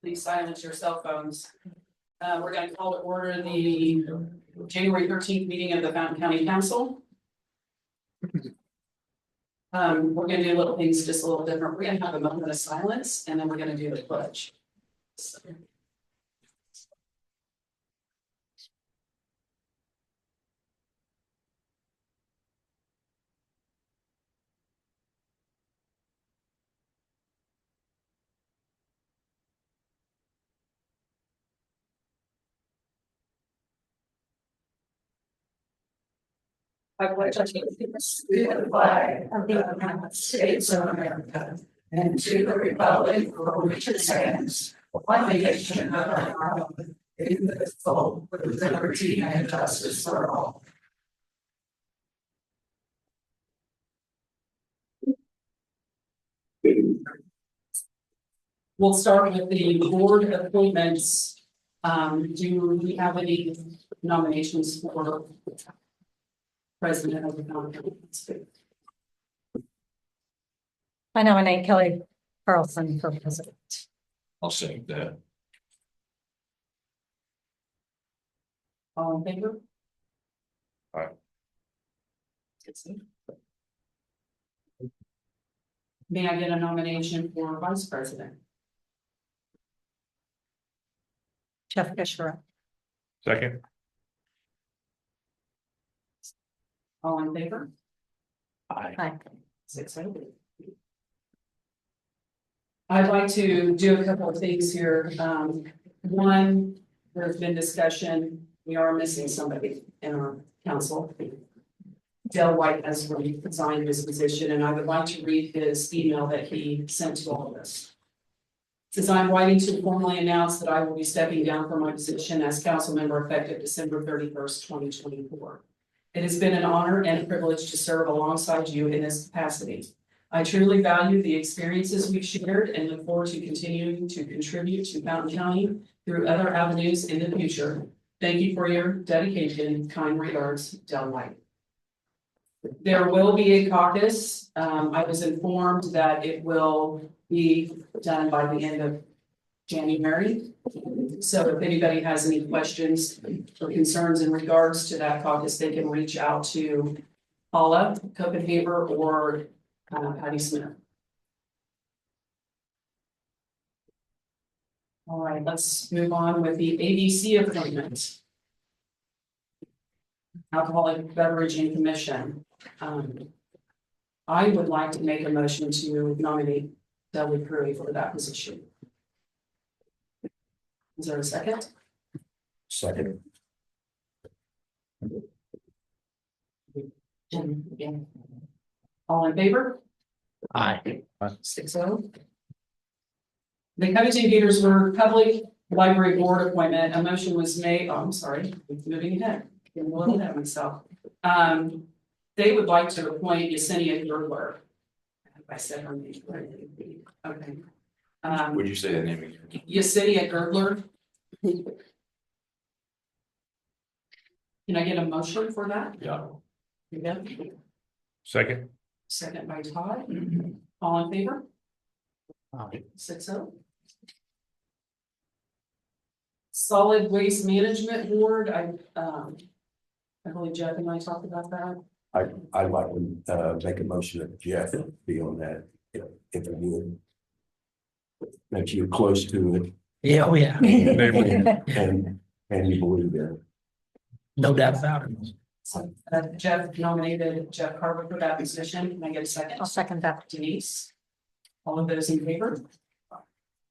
Please silence your cell phones. We're going to call to order the January 13th meeting of the Fountain County Council. We're going to do little things just a little different. We're going to have a moment of silence and then we're going to do the pledge. I pledge allegiance to the flag of the United States of America and to the republic for which it stands, one nation under God, indivisible, with liberty and justice for all. We'll start with the board appointments. Do we have any nominations for president of the county? I nominate Kelly Carlson for president. I'll second that. All in favor? Aye. May I get a nomination for vice president? Jeff Fisher. Second. All in favor? Aye. Aye. 6-0. I'd like to do a couple of things here. One, there's been discussion, we are missing somebody in our council. Dale White has resigned his position, and I would like to read his email that he sent to all of us. It says, I'm writing to formally announce that I will be stepping down from my position as council member effective December 31st, 2024. It has been an honor and a privilege to serve alongside you in this capacity. I truly value the experiences we've shared and look forward to continuing to contribute to Fountain County through other avenues in the future. Thank you for your dedication. Kind regards, Del White. There will be a caucus. I was informed that it will be done by the end of January. So if anybody has any questions or concerns in regards to that caucus, they can reach out to Paula Copenhaver or Patty Smith. All right, let's move on with the ABC appointment. Alcoholic Beverage and Commission. I would like to make a motion to nominate Dudley Curry for that position. Is there a second? Second. Jim, again. All in favor? Aye. 6-0. The Covington Gaithersburg Public Library Board appointment, a motion was made, oh, I'm sorry, moving ahead, getting a little ahead of myself. They would like to appoint Yesenia Girdler. I said her name correctly. Okay. Would you say that name again? Yesenia Girdler. Can I get a motion for that? Yeah. Yeah. Second. Second by Todd. All in favor? Aye. 6-0. Solid Waste Management Board, I believe Jeff and I talked about that. I'd like to make a motion that Jeff be on that, if it would. That you're close to it Yeah, oh yeah, and you believe in it. no doubt about it. So, Jeff nominated Jeff Carver for that position. Can I get a second? I'll second that. Denise. All of those in favor?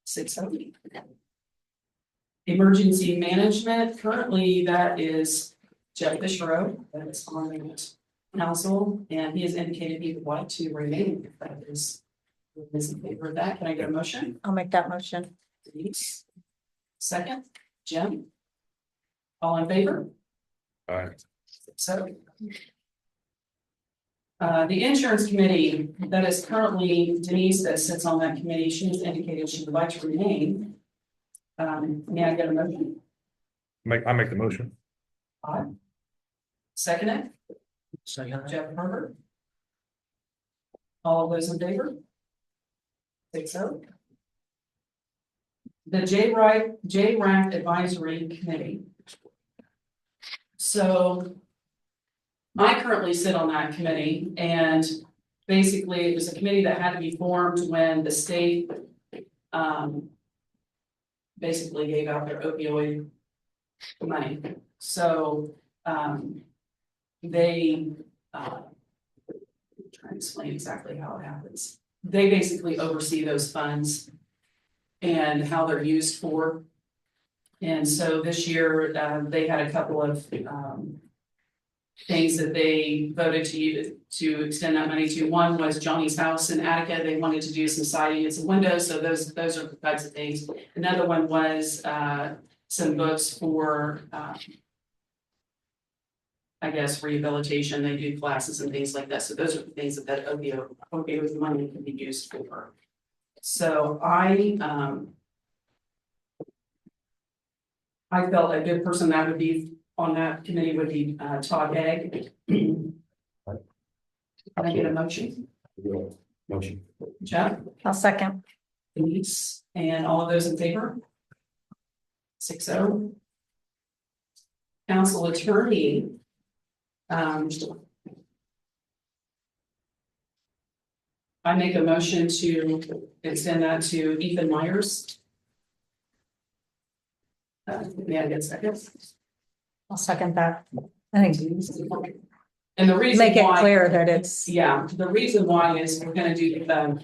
6-0. Emergency Management, currently that is Jeff Fisher, that is on the council, and he has indicated he would like to remain. If that is in favor of that, can I get a motion? I'll make that motion. Denise. Second, Jim. All in favor? Aye. So. The Insurance Committee, that is currently Denise that sits on that committee, she has indicated she would like to remain. May I get a motion? I make the motion. Second it, Second. Jeff Herbert. All of those in favor? 6-0. the J-RAC Advisory Committee. So I currently sit on that committee, and basically it was a committee that had to be formed when the state basically gave out their opioid money. So they trying to explain exactly how it happens. They basically oversee those funds and how they're used for. And so this year, they had a couple of things that they voted to extend that money to. One was Johnny's house in Attica. They wanted to do some siding and some windows, so those are the types of things. Another one was some books for I guess rehabilitation. They do classes and things like that. So those are the things that opioid money can be used for. So I felt a good person that would be on that committee would be Todd Egg. Can I get a motion? Motion. Jeff, I'll second. Denise, and all of those in favor? 6-0. Council attorney. I make a motion to extend that to Ethan Myers. May I get a second? I'll second that. I think And the reason make it why, clear that it's, yeah, the reason why is we're going to do some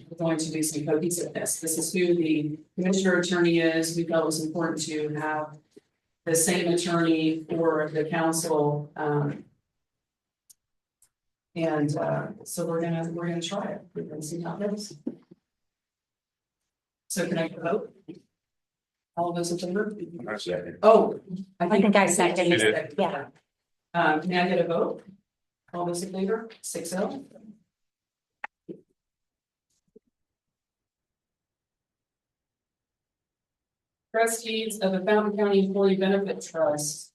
cohesiveness. This is who the commissioner attorney is. We felt it was important to have the same attorney for the council. So we're gonna try it. We're gonna see how it goes. So can I vote? All of those in favor? I second. Oh. I think I seconded it. Yeah. May I get a vote? All those in favor? 6-0. Trustees of the Fountain County Employee Benefit Trust.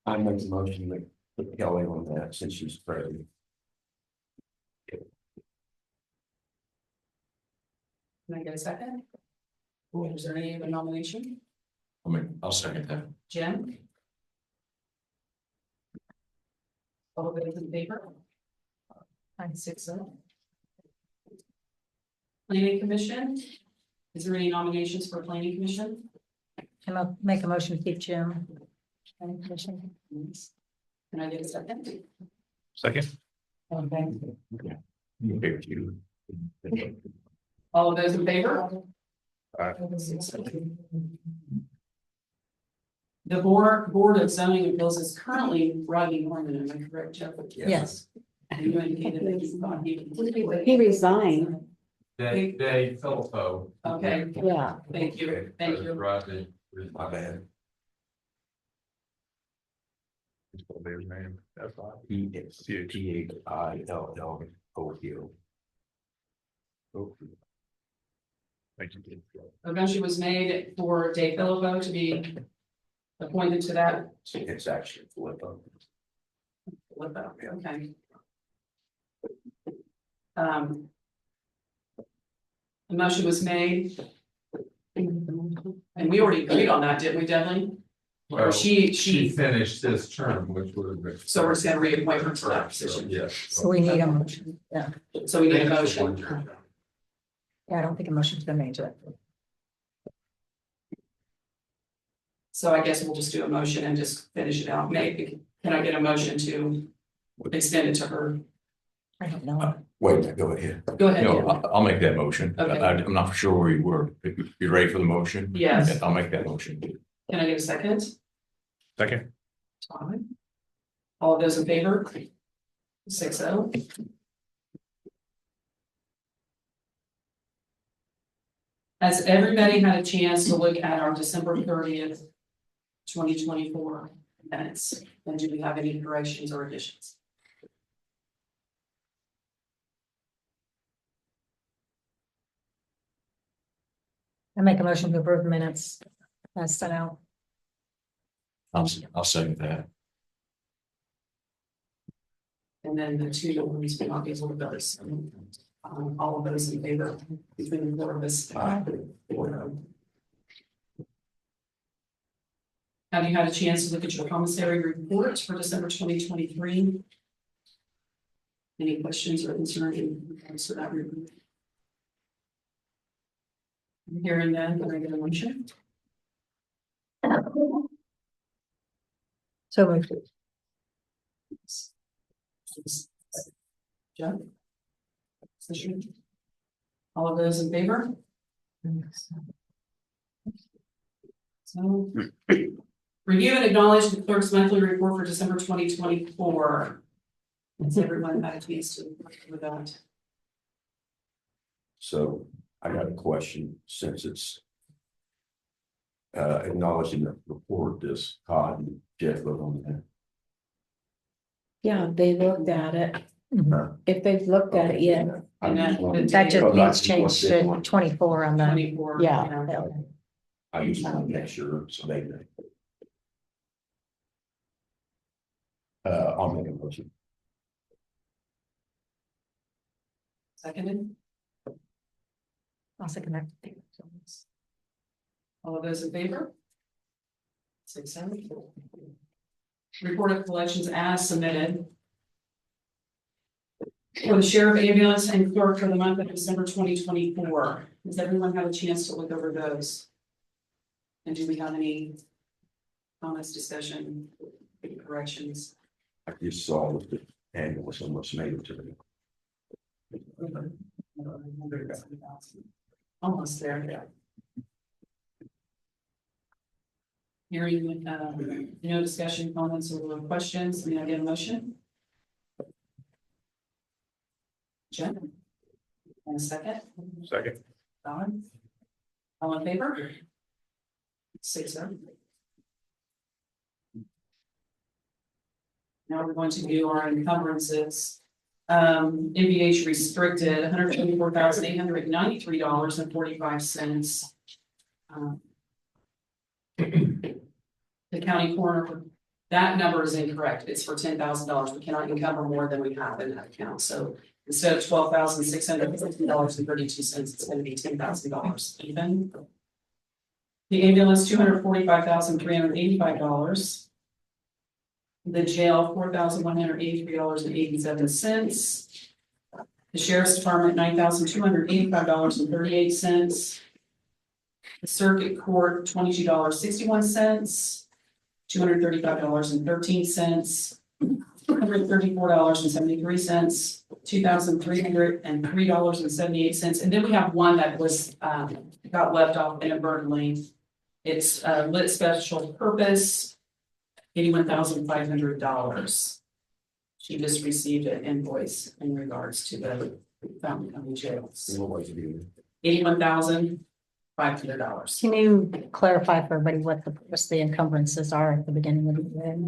I make the motion to put Kelly on that since she's president. Can I get a second? Is there any other nomination? I'll second that. Jim? All those in favor? 6-0. Planning Commission? Is there any nominations for Planning Commission? I'm gonna make a motion to keep Jim. Planning Commission. Can I get a second? Second. Okay. Thank you. All of those in favor? Aye. The Board of Zoning Appeals is currently Rodney Norman, am I correct, Jeff? Yes. And you indicated that you thought He resigned. Dave Philippo. Okay, Yeah. thank you, thank you. Rodney. My bad. It's gonna be his name. That's fine. THILLOU. Thank you. A motion was made for Dave Philippo to be appointed to that. It's actually Filippo. Okay. A motion was made. And we already agreed on that, didn't we, Dudley? Or Well, she, She finished this term, which would have been. so we're just gonna reappoint her for that position. Yes. So we need a motion. Yeah. So we need a motion. Yeah, I don't think a motion's been made to it. So I guess we'll just do a motion and just finish it out. Maybe, can I get a motion to extend it to her? I don't know. Wait, go ahead. Go ahead. No, Dan. I'll make that motion. Okay. I'm not sure where you were. You ready for the motion? Yes. I'll make that motion. Can I get a second? Second. Todd? All of those in favor? 6-0. Has everybody had a chance to look at our December 30th, 2024 minutes? And do we have any corrections or additions? I make a motion to approve the minutes. As sent out. I'll second that. And then the two ones will not be able to vote. All of those in favor between the four of us. Have you had a chance to look at your commissary report for December 2023? Any questions or concerns in regards to that report? Hearing none, can I get a motion? So moved. Jeff? Session? All of those in favor? So. Review and acknowledge the clerk's monthly report for December 2024. Has everyone had a chance to look at that? So I got a question, since it's acknowledging the report, does Todd and Jeff vote on that? Yeah, they looked at it. Mhm. If they've looked at it yet, I'm just wondering- That just Because I means change want this to one. 24 on the, 24. Yeah. I just want to make sure, so they know. I'll make a motion. Seconded. I'll second that. All of those in favor? 6-7. Report of collections as submitted. For the sheriff, ambulance, and clerk for the month of December 2024. Does everyone have a chance to look over those? And do we have any comments, discussion, corrections? I just saw that the ambulance almost made it to the. Almost there, yeah. Hearing, no discussion, comments, or questions, may I get a motion? Jen? And a second? Second. Don? All in favor? 6-0. Now we're going to do our encumbrances. MVH restricted $124,893.45. The county coroner, that number is incorrect. It's for $10,000. We cannot encumber more than we have in that account. So instead of $12,650.32, it's going to be $10,000 even. The ambulance, $245,385. The jail, $4,183.87. The sheriff's department, $9,285.38. The circuit court, $22.61. $235.13. $134.73. $2,303.78. And then we have one that was got left off inadvertently. It's lit special purpose, $81,500. She just received an invoice in regards to the Fountain County jails. What was it again? $81,500. Can you clarify for everybody what the encumbrances are at the beginning of the year?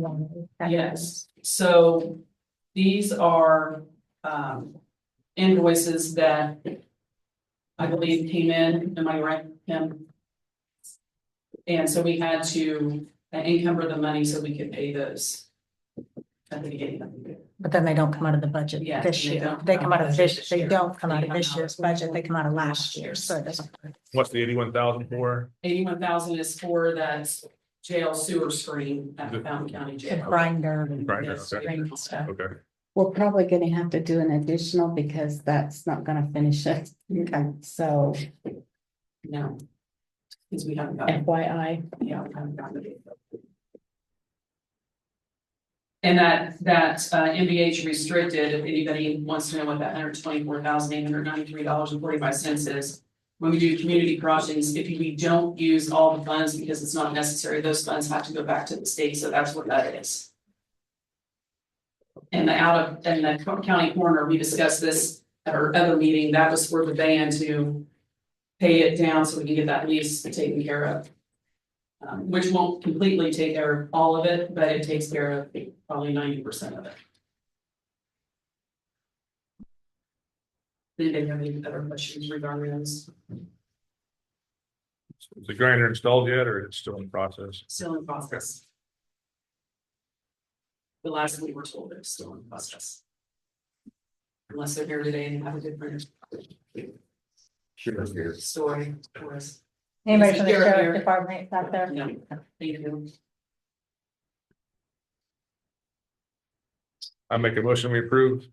Yes, so these are invoices that I believe came in, am I right, Kim? And so we had to encumber the money so we could pay those at the beginning of the year. But then they don't come out of the budget Yeah, this they year. don't They come come out out of of this this, they year. don't come out They of come this out year's of budget. They come out of last year, so it doesn't. What's the 81,000 for? 81,000 is for that jail sewer screen at the Fountain County The Jail. grinder. Grinder, Yes, okay. grinder stuff. Okay. we're probably gonna have to do an additional because that's not gonna finish it. Okay, so No. Because we haven't gotten, FYI, yeah, we haven't gotten it. And that MBH restricted, if anybody wants to know what that $124,893.45 is. When we do community crossings, if we don't use all the funds because it's not necessary, those funds have to go back to the state, so that's what that is. And the county coroner, we discussed this at our other meeting, that was for the ban to pay it down so we can get that lease taken care of. Which won't completely take care of all of it, but it takes care of probably 90% of it. Did anybody have any other questions regarding those? Is the grinder installed yet, or it's still in process? Still in process. The last we were told it's still in process. unless they're here today and have a different Sure, here. story for us. Anybody from the Sheriff here. sheriff department back there? No, thank you. I make a motion, we approve.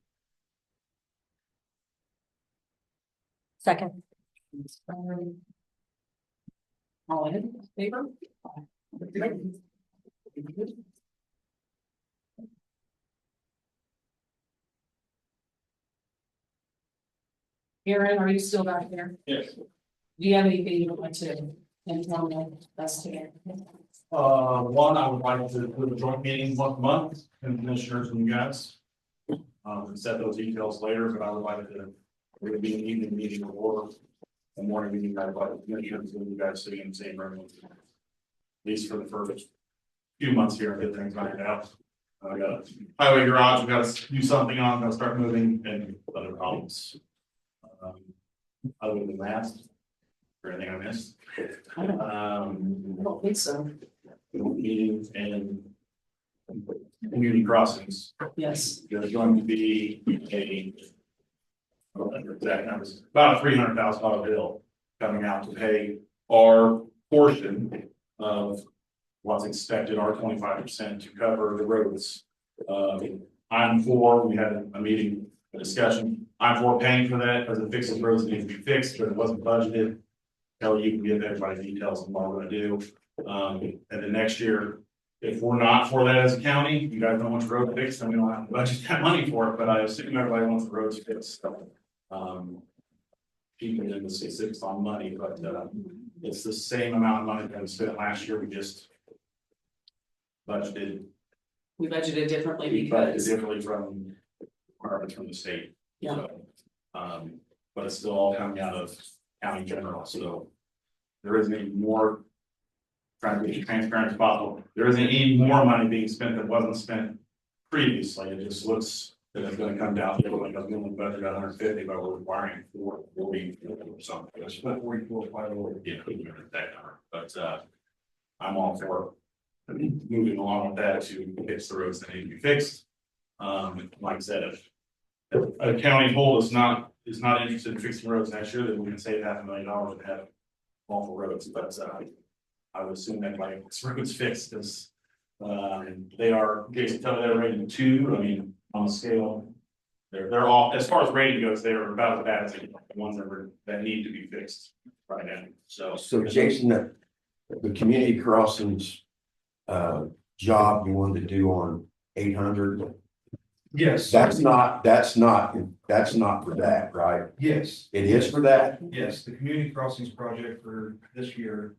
Second, All in favor? Aaron, are you still back there? Yes. Do you have anything you would like to inform us today? One, I would like to do a joint meeting once a month, and commissioners and you guys. And set those details later, but I would like to, it would be an evening meeting or a morning meeting, I'd like the commissioners and you guys sitting in the same room. At least for the first few months here, and get things ironed out. I got a highway garage, we gotta do something on, gotta start moving and other problems. Other than that, or anything I missed. I don't think so. Meetings and community crossings, Yes, there's going to be a. I don't remember exact numbers, about a $300,000 bill coming out to pay our portion of what's expected, our 25% to cover the roads. I'm for, we had a meeting, a discussion, I'm for paying for that because it fixes roads that need to be fixed, but it wasn't budgeted. Tell you can give everybody details on what we're gonna do. And then next year, if we're not for that as a county, you guys don't want your road fixed, then we don't have to budget that money for it, but I assume everybody wants the roads fixed. Keeping in the specifics on money, but it's the same amount of money that we spent last year, we just budgeted. we budgeted differently We budgeted because, differently from requirements from the state. Yeah. So, but it's still all coming out of county general, so there isn't any more. Trying to be as transparent as possible, there isn't any more money being spent that wasn't spent previously, it just looks that it's gonna come down to like a minimum budget at 150, but we're requiring 440 or something. It's 44, 500. Yeah, couldn't remember that number, but I'm all for moving along with that to fix the roads that need to be fixed. Like I said, if a county whole is not interested in fixing roads next year, then we can save $500,000 and have awful roads, but I would assume that like this road's fixed, because they are, Jason, tell me they're rated 2, I mean, on the scale. They're all, as far as rating goes, they're about as bad as the ones that need to be fixed right now, so. So Jason, the community crossings job you wanted to do on 800, Yes. that's not for that, right? Yes, It is for that? yes, the community crossings project for this year.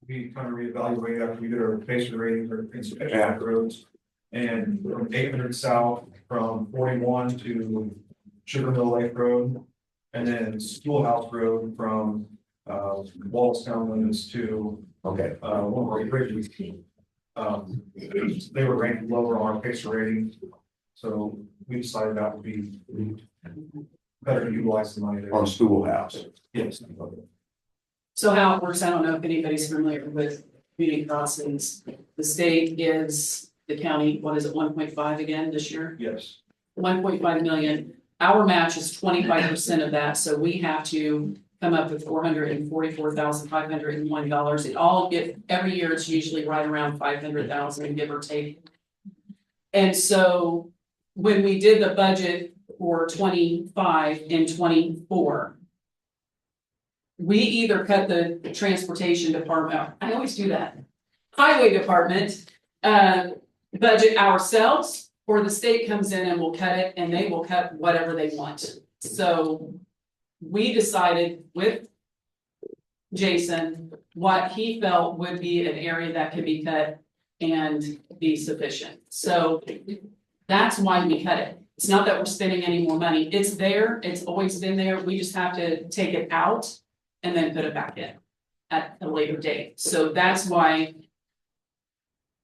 We kind of reevaluate after we did our patient rating for inspection of roads. And from 800 south, from 41 to Sugar Mill Lake Road. And then Schoolhouse Road from Wallace limits to Okay, Woodbury Bridges. They were ranked lower on our patient rating. So we decided that would be better to utilize the money there. on Schoolhouse. Yes. so how it works, I don't know if anybody's familiar with community crossings. The state gives the county, what is it, 1.5 again this year? Yes. 1.5 million. Our match is 25% of that, so we have to come up with $444,501. It all every year it's usually right around 500,000, give or take. And so when we did the budget for 25 and 24, we either cut the transportation department, I always do that, highway department, budget ourselves, or the state comes in and will cut it, and they will cut whatever they want. So we decided with Jason what he felt would be an area that could be cut and be sufficient. So that's why we cut it. It's not that we're spending any more money. It's there. It's always been there. We just have to take it out and then put it back in at a later date. So that's why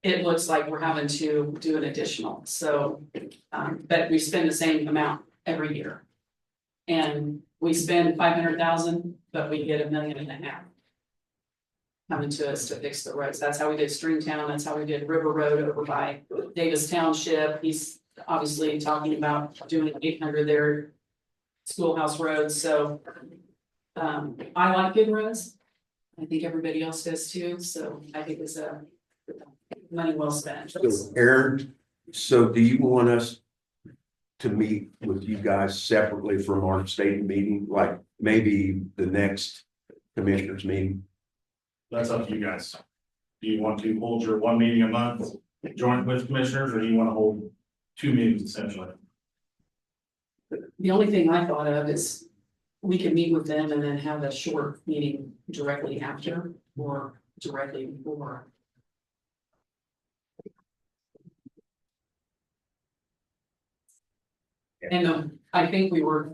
it looks like we're having to do an additional. So, but we spend the same amount every year. And we spend 500,000, but we get $1.5 million coming to us to fix the roads. That's how we did Stringtown. That's how we did River Road over by Davis Township. He's obviously talking about doing 800 there. Schoolhouse roads, so. I like good roads. I think everybody else does too, so I think it's a money well spent. So Aaron, so do you want us to meet with you guys separately from our state meeting, like maybe the next commissioners meeting? That's up to you guys. Do you want to hold your one meeting a month, joint with commissioners, or do you want to hold 2 meetings essentially? The only thing I thought of is we can meet with them and then have a short meeting directly after or directly before. And I think we were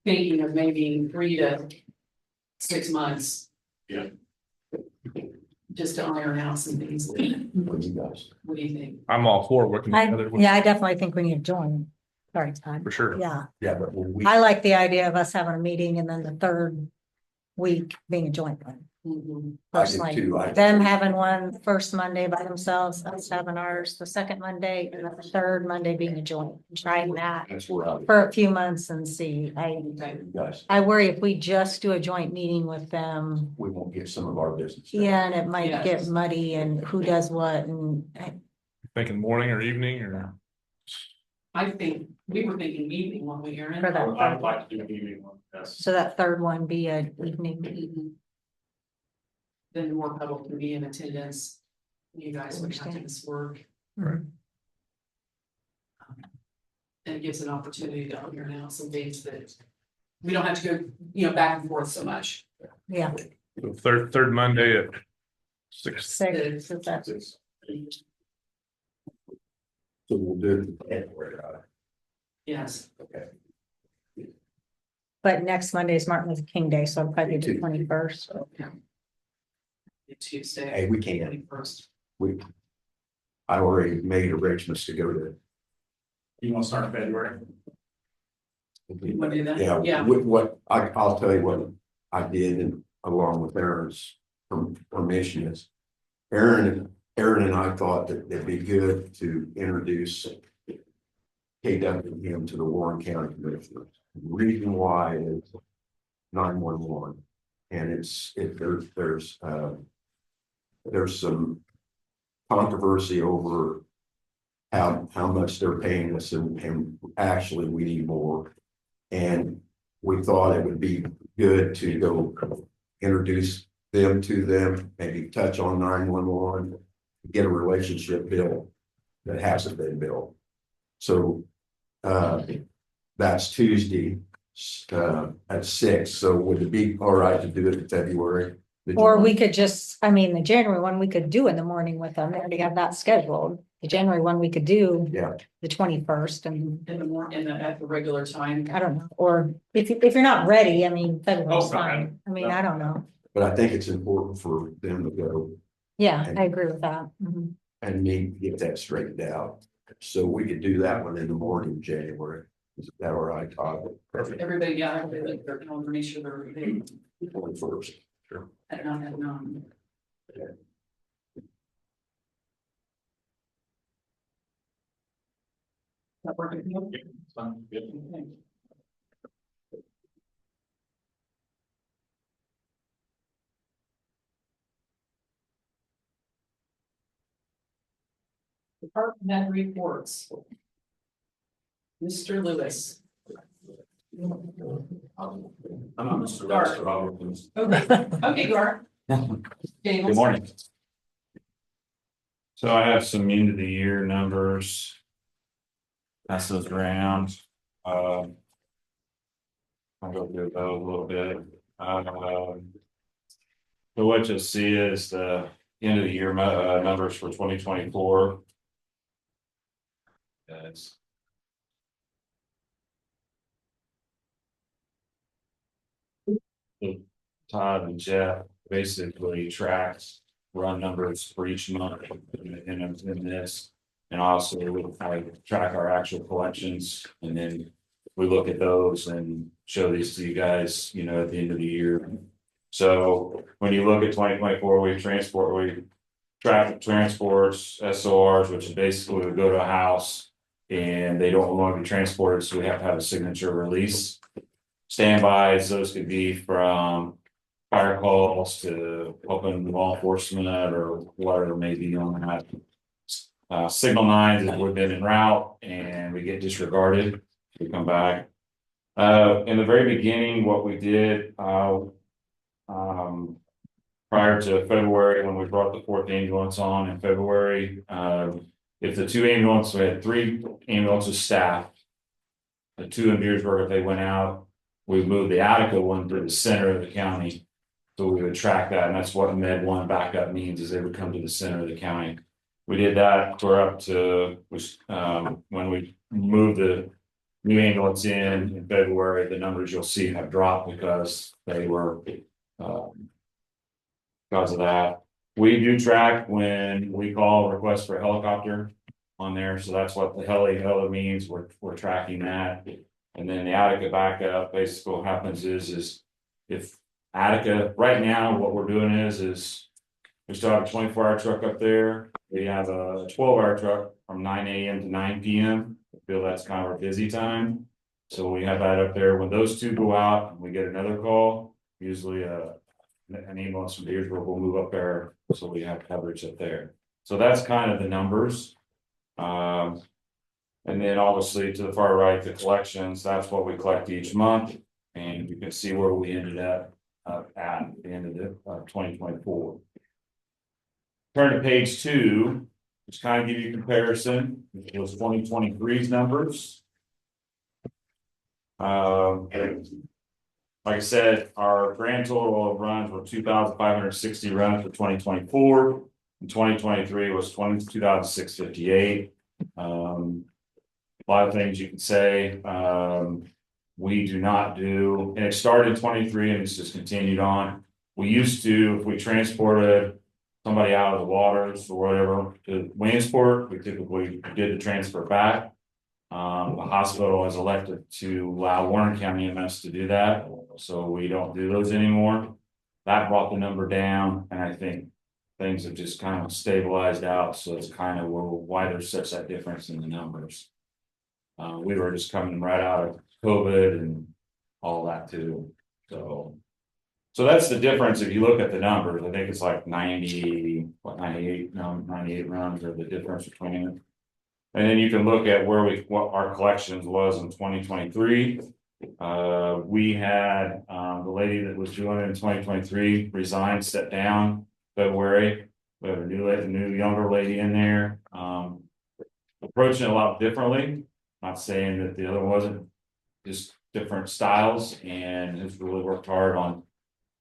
thinking of maybe 3 to 6 months. Yeah. Just to iron out some things. What do you guys? What do you think? I'm all for working together. Yeah, I definitely think we need to join. Sorry, Todd. For sure. Yeah, Yeah, but when we, I like the idea of us having a meeting and then the third week being a joint one. Mhm. I do Personally, too. them having one first Monday by themselves, us having ours the second Monday, and then the third Monday being a joint. Trying that That's where I, for a few months and see. Okay. guys, I worry if we just do a joint meeting with them, we won't get some of our business. done. yeah, and it might Yes. get muddy and who does what and Thinking morning or evening or? I think, we were thinking evening when we hear it. for that. I would third- like to do an evening one, yes. So that third one be a evening. Mhm. Then more people can be in attendance. You guys would have to Understand. this work. Right. And it gives an opportunity to iron out some things that we don't have to go, back and forth so much. Yeah, So third Monday at 6. six, is that- So we'll do it. January, Yes, okay. but next Monday is Martin Luther King Day, so it'll probably be the Me too. 21st. Tuesday. Hey, we can, 21st. I already made arrangements to go to. You want to start in February? You wanna do that? Yeah, Yeah. with what, I'll tell you what I did and along with Aaron's permission is. Aaron and I thought that it'd be good to introduce KWM to the Warren County Commissioners. The reason why is 911. And there's some controversy over how much they're paying us and actually we need more. And we thought it would be good to go introduce them to them, maybe touch on 911, get a relationship built that hasn't been built. So that's Tuesday at 6. So would it be all right to do it in February? Or we could just, I mean, the January one we could do in the morning with them, they already have that scheduled. The January one we could do Yeah, the 21st and At the regular time. I don't know, or if you're not ready, I mean, February's Oh, fine. I mean, I don't know. but I think it's important for them to go Yeah, I agree with that. Mhm. and need to get that straightened out. So we could do that one in the morning, in January. Is that all right, Todd? Perfect. Everybody, everybody like their calendar, make sure they're ready 21st. at 9. That working for you? Yeah, it's fine. Good. Okay. Department head reports. Mr. Lewis. I'm not Mr. Dark. Lester Roberts. Okay, you are. Good morning. So I have some end of the year numbers. Pass those around. I'll go through those a little bit. So what you'll see is the end of the year numbers for 2024. Yes. Todd and Jeff basically tracks run numbers for each month in this. And also we track our actual collections and then we look at those and show these to you guys, at the end of the year. So when you look at 2024, we track transports, SORs, which is basically we go to a house and they don't want to be transported, so we have to have a signature release. Standbys, those could be from fire calls to open law enforcement or whatever may be on that. Signal nines is we've been en route and we get disregarded, we come back. In the very beginning, what we did, prior to February, when we brought the 4th ambulance on in February, if the 2 ambulances, we had 3 ambulances staffed. The 2 in Beersburg, if they went out, we moved the Attica one to the center of the county. So we would track that, and that's what Med 1 backup means, is they would come to the center of the county. We did that, we're up to, when we moved the new ambulance in February, the numbers you'll see have dropped because they were, because of that. We do track when we call request for a helicopter on there, so that's what the heli means, we're tracking that. And then the Attica backup, basically what happens is if Attica, right now, what we're doing is we still have a 24-hour truck up there. We have a 12-hour truck from 9 a.m. to 9 p.m. I feel that's kind of our busy time. So we have that up there. When those 2 go out and we get another call, usually an ambulance from Beersburg will move up there, so we have coverage up there. So that's kind of the numbers. And then obviously to the far right, the collections, that's what we collect each month. And you can see where we ended up at the end of the 2024. Turn to page 2, just kind of give you a comparison. It was 2023's numbers. Like I said, our grand total of runs were 2,560 runs for 2024. In 2023 was 22,658. A lot of things you can say. We do not do, and it started in 23 and it's just continued on. We used to, if we transported somebody out of the waters or whatever to Williamsport, we typically did the transfer back. The hospital has elected to allow Warren County EMS to do that, so we don't do those anymore. That brought the number down, and I think things have just kind of stabilized out, so it's kind of why there's such that difference in the numbers. We were just coming right out of COVID and all that too, so that's the difference. If you look at the numbers, I think it's like 98 runs are the difference between it. And then you can look at what our collections was in 2023. We had the lady that was doing it in 2023 resigned, stepped down February. We have a new younger lady in there, approaching it a lot differently. Not saying that the other wasn't, just different styles, and has really worked hard on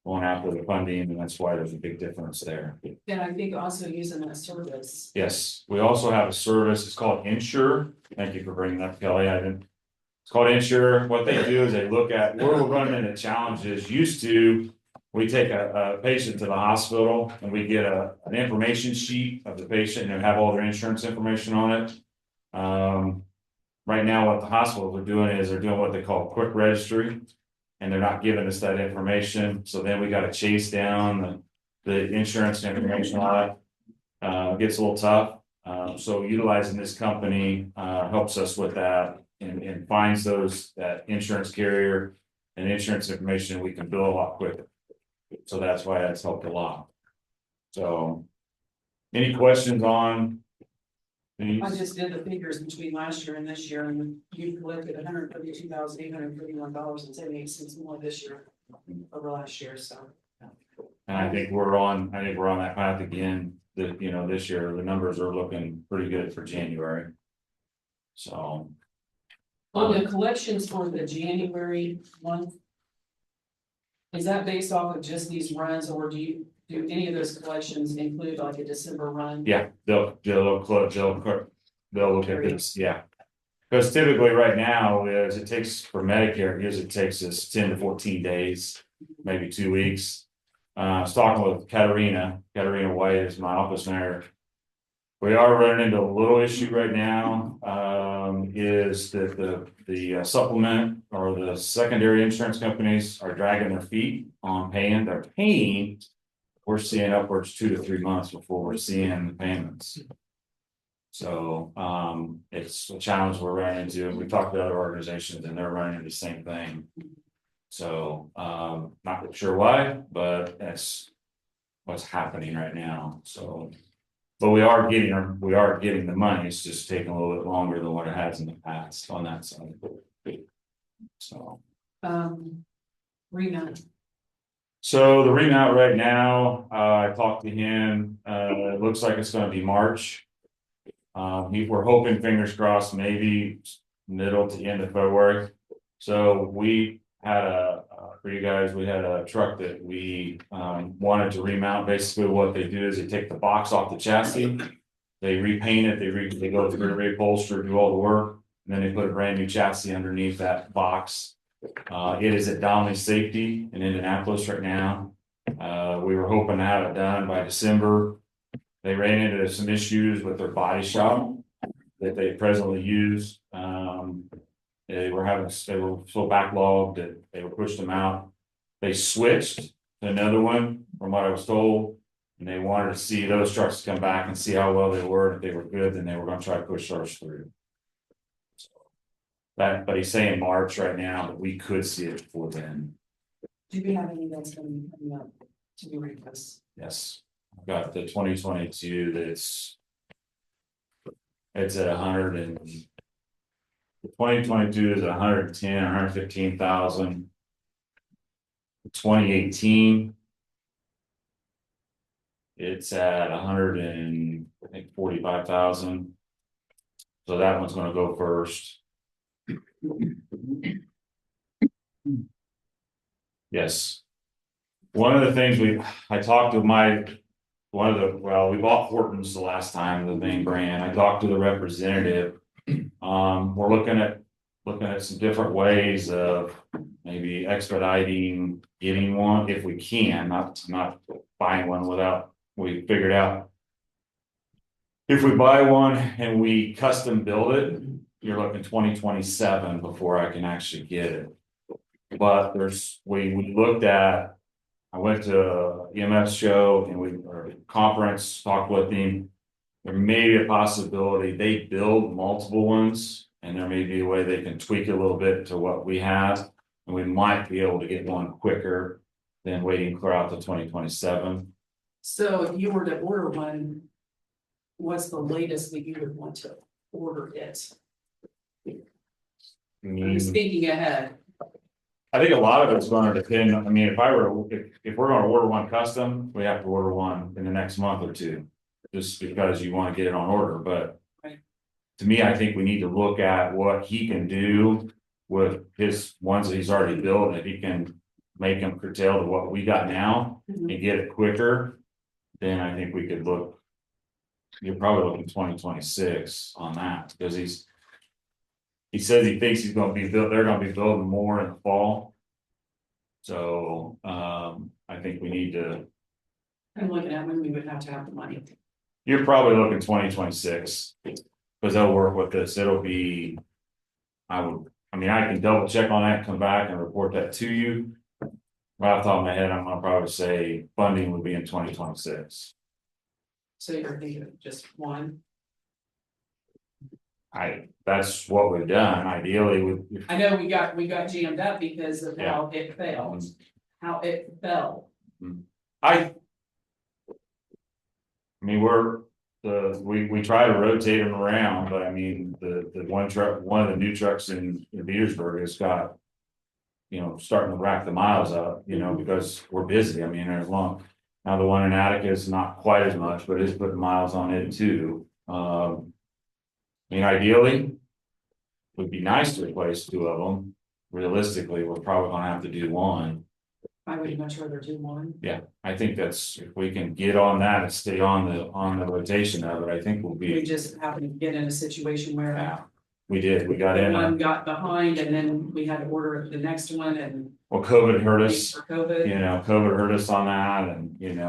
going after the funding, and that's why there's a big difference there. And I think also using that service. Yes, we also have a service, it's called Insure. Thank you for bringing that, Kelly. It's called Insure. What they do is they look at where we're running into challenges. Used to, we take a patient to the hospital and we get an information sheet of the patient and have all their insurance information on it. Right now, what the hospitals are doing is they're doing what they call quick registry, and they're not giving us that information. So then we got to chase down the insurance information on it. Gets a little tough. So utilizing this company helps us with that and finds that insurance carrier and insurance information we can bill a lot quicker. So that's why that's helped a lot. So any questions on these? I just did the figures between last year and this year, and you collected $132,831.78 more this year over last year, so. And I think we're on that path again, this year, the numbers are looking pretty good for January. So. On the collections for the January month, is that based off of just these runs, or do any of those collections include like a December run? Yeah, they'll look at this, yeah. Because typically right now, as it takes for Medicare, it takes us 10 to 14 days, maybe 2 weeks. I was talking with Katarina White is my office manager. We are running into a little issue right now, is that the supplement or the secondary insurance companies are dragging their feet on paying. They're paying. We're seeing upwards 2 to 3 months before we're seeing the payments. So, it's a challenge we're running into, and we talked to other organizations and they're running into the same thing. So, not sure why, but that's what's happening right now, so. But we are getting the money, it's just taking a little bit longer than what it has in the past on that side. So, Rena, so the remount right now, I talked to him, it looks like it's gonna be March. We're hoping, fingers crossed, maybe middle to end of February. So we had for you guys, we had a truck that we wanted to remount. Basically what they do is they take the box off the chassis. They repaint it, they go through, reupholster, do all the work, and then they put a brand new chassis underneath that box. It is at Donnelly Safety in Indianapolis right now. We were hoping to have it done by December. They ran into some issues with their body shop that they presently use. They were so backlogged that they were pushed them out. They switched to another one from what I was told. And they wanted to see those trucks come back and see how well they were. If they were good, then they were gonna try to push ours through. So but he's saying March right now, but we could see it before then. do we have any that's gonna be coming up to be requests? Yes, I've got the 2022 it's at 100 and the 2022 is 110, 115,000. 2018. It's at 145,000. So that one's gonna go first. Yes. One of the things I talked to we bought Hortons the last time, the main brand. I talked to the representative. We're looking at some different ways of maybe expediting getting one if we can, not buying one without we figured out. If we buy one and we custom build it, you're looking 2027 before I can actually get it. But we looked at, I went to a EMS show and or conference, talked with him. There may be a possibility they build multiple ones and there may be a way they can tweak it a little bit to what we have. And we might be able to get one quicker than waiting clear out to 2027. So if you were to order one, what's the latest that you would want to order it? I'm speaking ahead. I think a lot of it's gonna depend, I mean, if we're gonna order one custom, we have to order one in the next month or two. Just because you wanna get it on order, but. Right. To me, I think we need to look at what he can do with his ones that he's already built, and if he can make them curtail to what we got now and get it quicker. Then I think we could look. You're probably looking 2026 on that, because he says he thinks they're gonna be building more in the fall. So, I think we need to, I'm looking at when we would have to have the money. you're probably looking 2026. Because they'll work with this, it'll be. I can double check on that, come back and report that to you. Right off the top of my head, I'm gonna probably say funding would be in 2026. So you're thinking of just one? That's what we've done, ideally, I know we got jammed up because of how it failed, how it fell. I mean, we try to rotate them around, but I mean, the one of the new trucks in Petersburg has got. Starting to rack the miles up, because we're busy, I mean, there's long. Now, the one in Attica is not quite as much, but it's putting miles on it too. Ideally. It would be nice to replace two of them. Realistically, we're probably gonna have to do one. I would much rather do one. Yeah, I think that's, if we can get on that and stay on the rotation of it, I think we'll We be. just happened to get in a situation where. Yeah, we got in. One got behind and then we had to order the next one and. Well, COVID hurt us. For COVID. COVID hurt us on that, and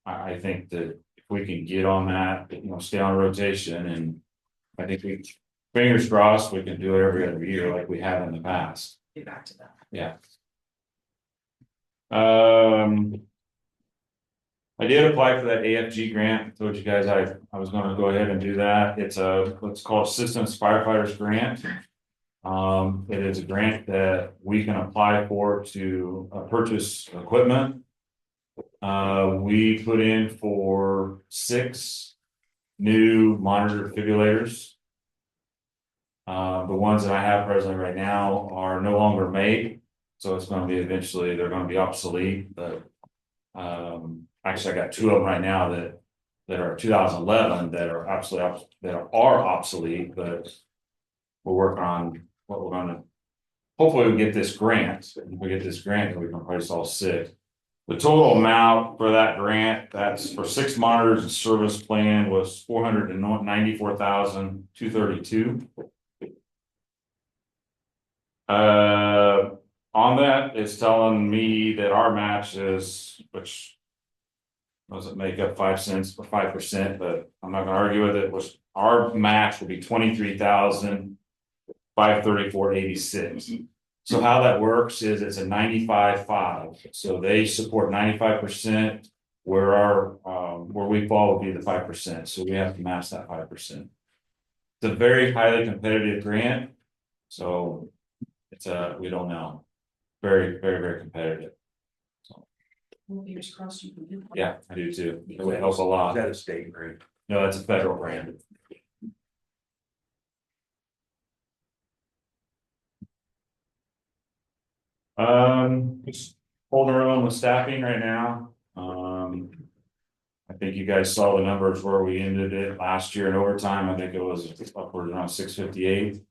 I think that if we can get on that, stay on rotation, and I think fingers crossed, we can do it every other year like we have in the past. Get back to that. Yeah. I did apply for that AFG grant. I told you guys I was gonna go ahead and do that. It's what's called Systems Firefighters Grant. It is a grant that we can apply for to purchase equipment. We put in for 6 new monitor defibrillators. The ones that I have presently right now are no longer made, so it's gonna be eventually, they're gonna be obsolete, but. Actually, I got 2 of them right now that are 2011 that are absolutely that are obsolete, but. We're working on what we're gonna. Hopefully we get this grant, if we get this grant, then we can replace all 6. The total amount for that grant, that's for 6 monitors and service plan was $494,232. On that, it's telling me that our match is, which. Doesn't make up 5 cents or 5%, but I'm not gonna argue with it, was our match will be 23,534.86. So how that works is it's a 95-5, so they support 95%, where where we fall would be the 5%, so we have to match that 5%. It's a very highly competitive grant, so it's we don't know, very, very, very competitive. Fingers crossed you can do that. Yeah, I do too. It would help a lot. Is that a state grant? No, that's a federal grant. Just holding our own with staffing right now. I think you guys saw the numbers where we ended it last year in overtime. I think it was upward around 658.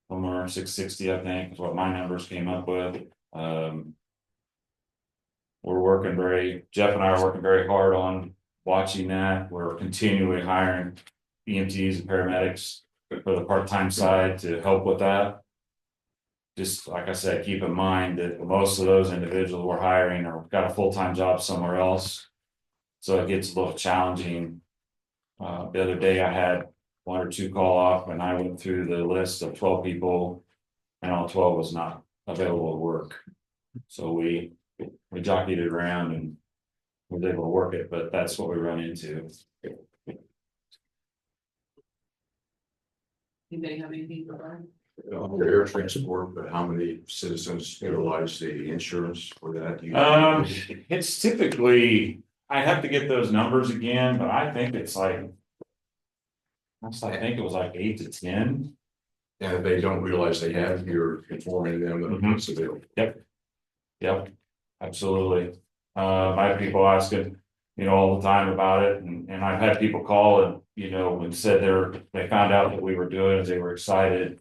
Somewhere 660, I think, is what my numbers came up with. We're working Jeff and I are working very hard on watching that. We're continually hiring EMTs and paramedics for the part-time side to help with that. Just like I said, keep in mind that most of those individuals we're hiring are got a full-time job somewhere else. So it gets a little challenging. The other day I had 1 or 2 call off and I went through the list of 12 people and all 12 was not available to work. So we jockeyed it around and was able to work it, but that's what we run into. Anybody have anything for Brian? On your air transport, but how many citizens utilize the insurance for that? It's typically, I have to get those numbers again, but I think it's like. I think it was like 8 to 10. And if they don't realize they have, you're informing them that it's available. Yep, absolutely. I have people asking, all the time about it, and I've had people call and, and said they found out that we were doing it, they were excited.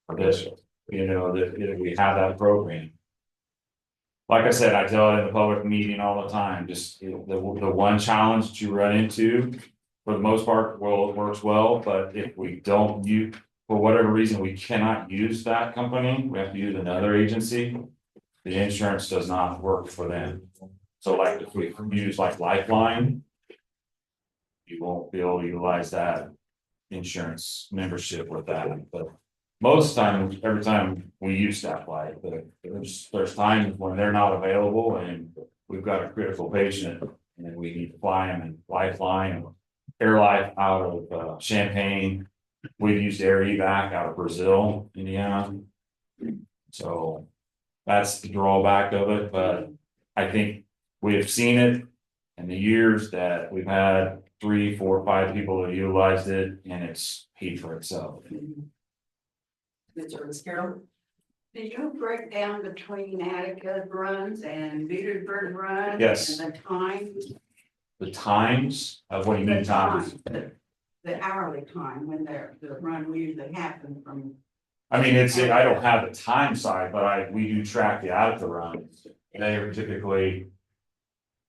For this, that we have that program. Like I said, I tell it in the public meeting all the time, just the one challenge that you run into, for the most part, well, it works well, but if we don't use, for whatever reason, we cannot use that company, we have to use another agency. The insurance does not work for them. So like if we use like Lifeline, you won't be able to utilize that insurance membership with that, but most times, every time we use Staff Life, but there's times when they're not available and we've got a critical patient and we need to fly them and Lifeline, Air Life out of Champaign. We've used Air Evac out of Brazil, Indiana. So that's the drawback of it, but I think we have seen it in the years that we've had 3, 4, 5 people that utilized it and it's paid for itself. Good service, Carol. Did you break down between Attica runs and Petersburg runs? Yes. And the times? The times of what do you mean times? The hourly time when the run usually happens from. I mean, I don't have the time side, but we do track the Attica runs. They are typically.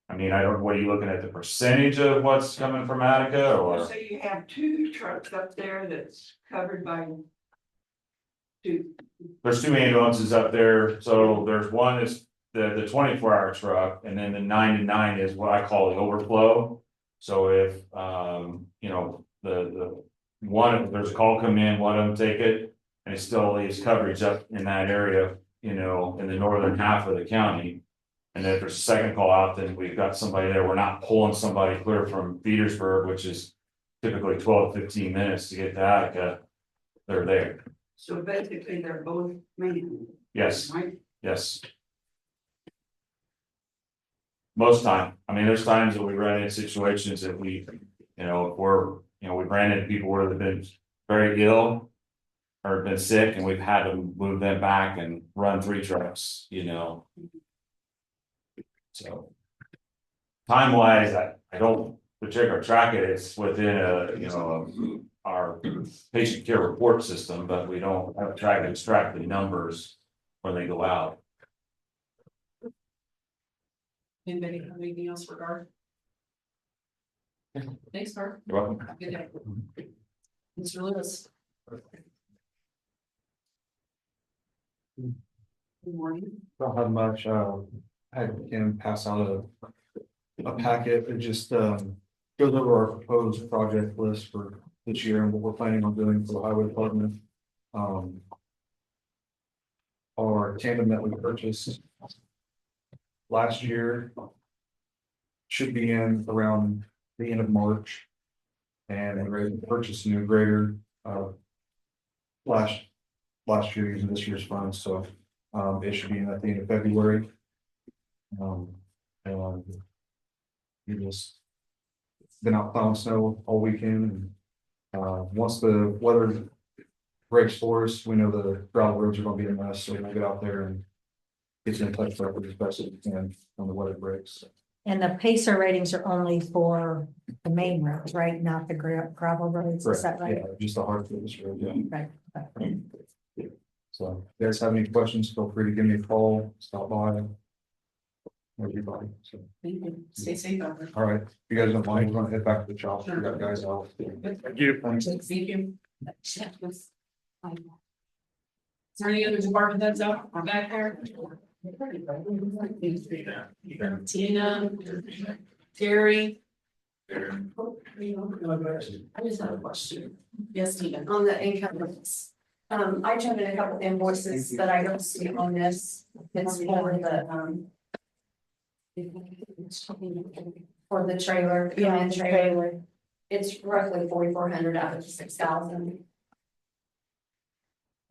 I mean, what are you looking at, the percentage of what's coming from Attica or? So you have 2 trucks up there that's covered by. There's 2 ambulances up there, so there's one is the 24-hour truck, and then the 9 to 9 is what I call the overflow. So if the one, there's a call come in, one of them take it, and it still leaves coverage up in that area, in the northern half of the county. And then if there's a second call out, then we've got somebody there. We're not pulling somebody clear from Petersburg, which is typically 12 to 15 minutes to get to Attica. They're there. So basically, they're both men. Yes, Right? yes. Most time, I mean, there's times that we run into situations that we, if we're, we've ran into people where they've been very ill. Or been sick and we've had to move them back and run 3 trucks, So. Time wise, I don't particularly track it, it's within our patient care report system, but we don't have a track to extract the numbers when they go out. Anybody have anything else for Garth? Thanks, Garth. You're welcome. Have a good day. Mr. Lewis. Good morning. Don't have much, I had Kim pass out a packet, it just, goes over our proposed project list for this year and what we're planning on doing for the highway department. Our tandem that we purchased last year should be in around the end of March. And we're ready to purchase a new grader, last year using this year's funds, so it should be in at the end of February. And we just been out plowing snow all weekend, and once the weather breaks for us, we know the gravel roads are gonna be a mess, so we'll get out there and get in touch with as best as we can when the weather breaks. And the pacer ratings are only for the main roads, right? Not the gravel roads, is that right? Yeah, just the hard surface road, yeah. Right. So if you guys have any questions, feel free to give me a call, stop by. Everybody, so, Thank you. Stay safe out there. all right, if you guys don't mind, we're gonna head back to the shop, we got guys out. Thank you. Thank you. Is there any other department heads up or back there? Tina, Terry. I just have a question. Yes, Tina. On the income limits. I turned in a couple invoices that I don't see on this, it's for the trailer. Yeah, the trailer. It's roughly 4,400 out of 6,000.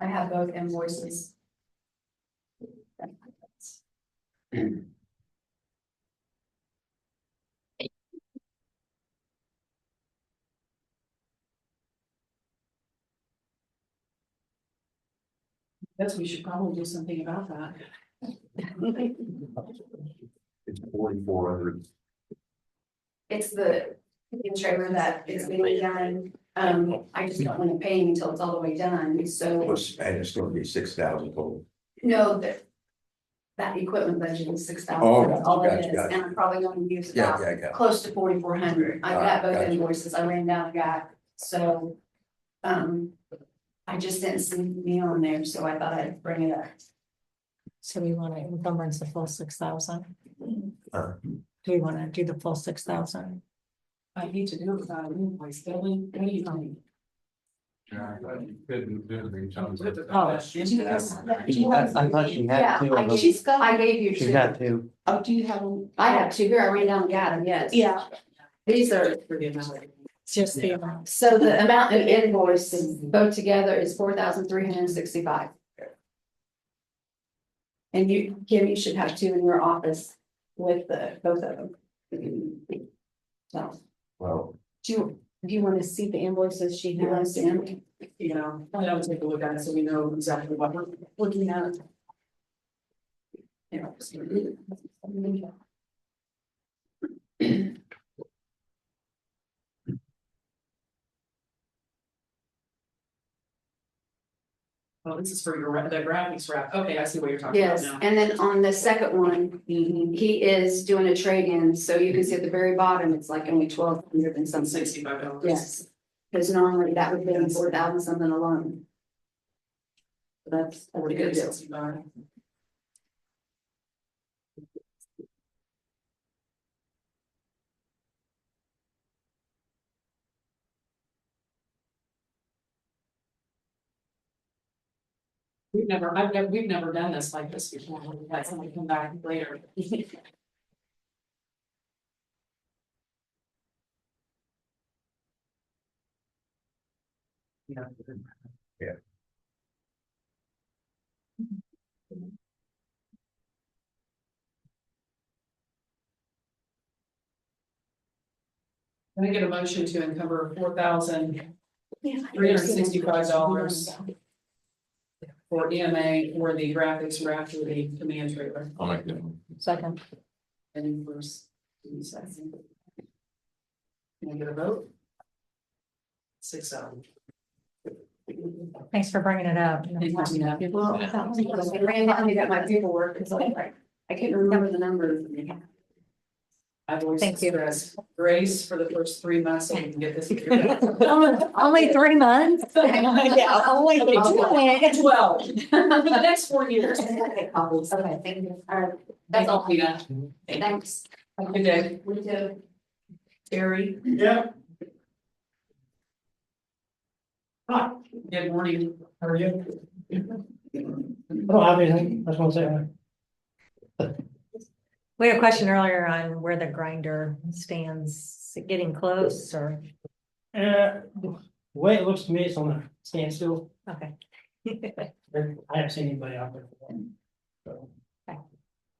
I have both invoices. Guess we should probably do something about that. It's 4,400. It's the trailer that is being done. I just don't want to pay him until it's all the way done, so. And it's gonna be 6,000 total. No, that equipment budget is 6,000, Oh, that's all it gotcha, is, gotcha. and I'm probably gonna use Yeah, about yeah. close to 4,400. I've got both Gotcha. invoices, I ran down, and got, so. I just didn't see me on there, so I thought I'd bring it up. So we want to encumbrance the full 6,000? Uh. Do we want to do the full 6,000? I need to do it without an invoice, billing, what do you think? Oh, I thought she Yeah, had two. I of them. gave, I gave you She two. got two. Oh, do you have them? I have two here, I ran down and got them, yes. Yeah. These are, For the amount. Just the amount. so the amount of invoices both together is 4,365. And you, Kim, you should have two in your office with both of them. So, Well, Do you want to see the invoices she you want to has? see them? You know, I'll take a look at it so we know exactly what we're looking at. Yeah. Oh, this is for the graphics wrap. Okay, I see what you're talking about Yes, now. and then on the second one, he is doing a trade-in, so you can see at the very bottom, it's like only 1,200 and something. $65. Yes, because normally that would be 4,000 something alone. That's a Pretty good good, deal. $65. we've never done this like this before. We've had somebody come back later. Yeah. Can I get a motion to encumber $4,365 for EMA or the graphics rack for the command trailer? I'll make that. Second. And first, second. Can I get a vote? 6-0. Thanks for bringing it up. Well, I ran down to get my paperwork, because I couldn't remember the numbers. I've always Thank you. stressed grace for the first 3 months so we can get this. Only 3 months? Yeah, only 12. For the next 4 years. Okay, thank you. All right, that's all. Tina. Thanks. Have a good day. We do. Terry. Yeah. Hi. Good morning. How are you? I don't have anything, I just want to say. We had a question earlier on where the grinder stands. Is it getting close or? The way it looks to me, it's on a standstill. Okay. I haven't seen anybody out there. So. Okay.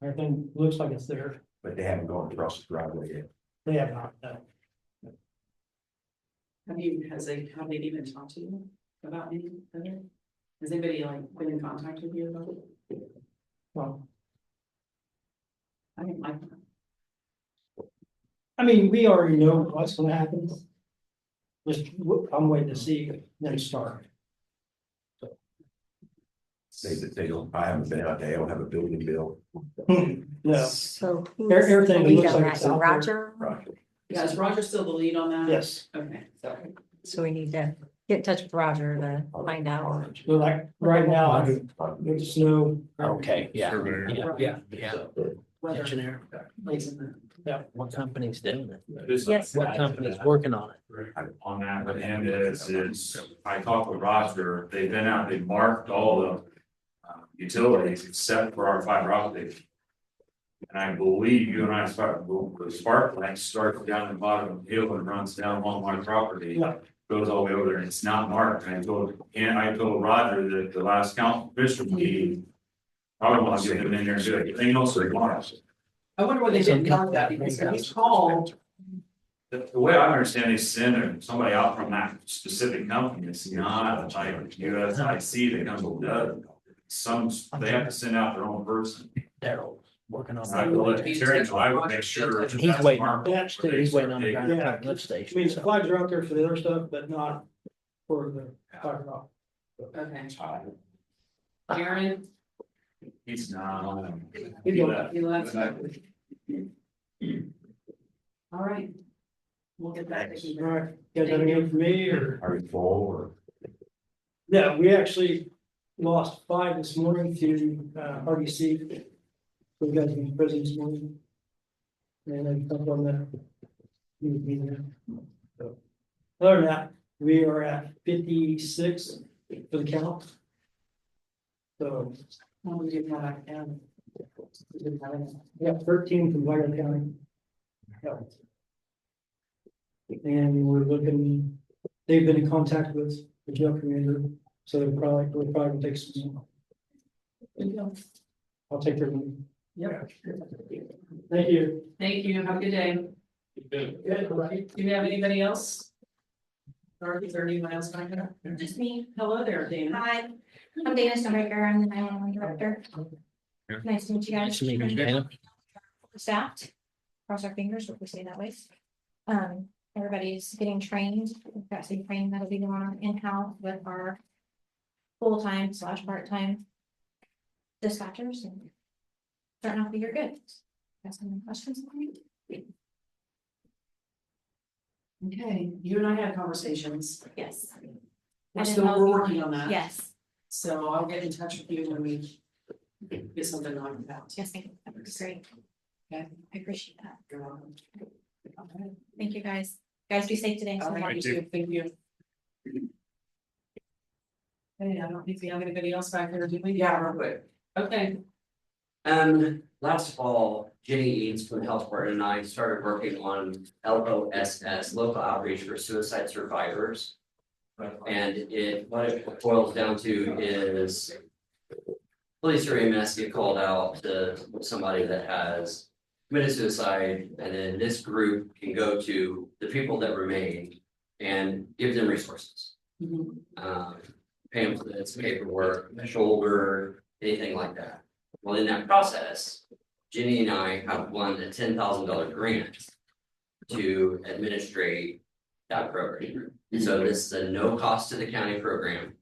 Everything looks like it's there. But they haven't gone across the driveway yet. They have not, Have they even talked to you about any of it? Has anybody like been in contact with you about it? well, I didn't like that. I mean, we already know what's gonna happen. Just, I'm waiting to see them start. They don't, I haven't been out there, they don't have a building bill. No, So. Everything who's looks lead on like it's that? out there. Roger? Yeah, is Roger still the lead on that? yes, Okay, so. So we need to get in touch with Roger to find out. so like, right now, there's snow. Okay, yeah, Surveyor. yeah. Whether Engineer, plays in the. Yeah, what company's doing it? Yes. What company's working on it? On that, but and is, I talked with Roger, they've been out, they've marked all the. Utilities except for our fiber optic. And I believe you and I start, the spark line starts down the bottom of the hill and runs down along my property. Yeah. Goes all the way over there and it's not marked, and I told Roger that the last council official meeting. I would want to get them in there and do it, anything else they want. I wonder why they didn't mark that because when we called, The way I understand, they send somebody out from that specific company, it's not like USIC that comes with that. They have to send out their own person. Daryl working on I will let Terry know, I would make sure. And he's waiting on That's that, he's waiting on the grinder Yeah. pump lift I station. mean, the flags are out there for the other stuff, but not for the fiber optic. okay. Aaron, He's not on them. He's on. you left. All right. We'll get that. All right, you guys have anything for me or? Are you full or? Yeah, we actually lost 5 this morning to RDC. So we got to be present this morning. And then come on that. So, other than that, we are at 56 for the count. So, Well, we didn't have that down. We didn't have it. we got 13 from Wagner County. Yeah. And we're looking, they've been in contact with the jail commander, so we'll probably take some. I'll take their money. Yep. Thank you. Thank you. Have a good day. Good. Do you have anybody else? Or is there anyone else back there? Just me. Hello there, Dana. Hi, I'm Dana Stonebaker. I'm the 911 director. Yeah. Nice to meet you guys. Nice to meet you, Dana. Staffed, cross our fingers if we say that way. Everybody's getting trained. We've got some training that'll be going on in-house with our full-time / part-time dispatchers and starting off the year good. Got some questions for me? Okay, you and I had conversations. Yes. We're still working on that. Yes, So I'll get in touch with you when we get something on that. yes, thank you. That would be great. Okay. I appreciate that. You're welcome. Okay. Thank you, guys. Guys, be safe today. All right, Thank you too. Thank you. Hey, I don't think we have anybody else back there, do we? Yeah, real quick. Okay, Last fall, Jenny Eads from the Health Department and I started working on LOSS, local outreach for suicide survivors. And what it boils down to is police or EMS get called out to somebody that has committed suicide, and then this group can go to the people that remain and give them resources. Pamphlets, paperwork, shoulder, anything like that. Well, in that process, Jenny and I have won a $10,000 grant to administrate that program. So this is a no cost to the county program.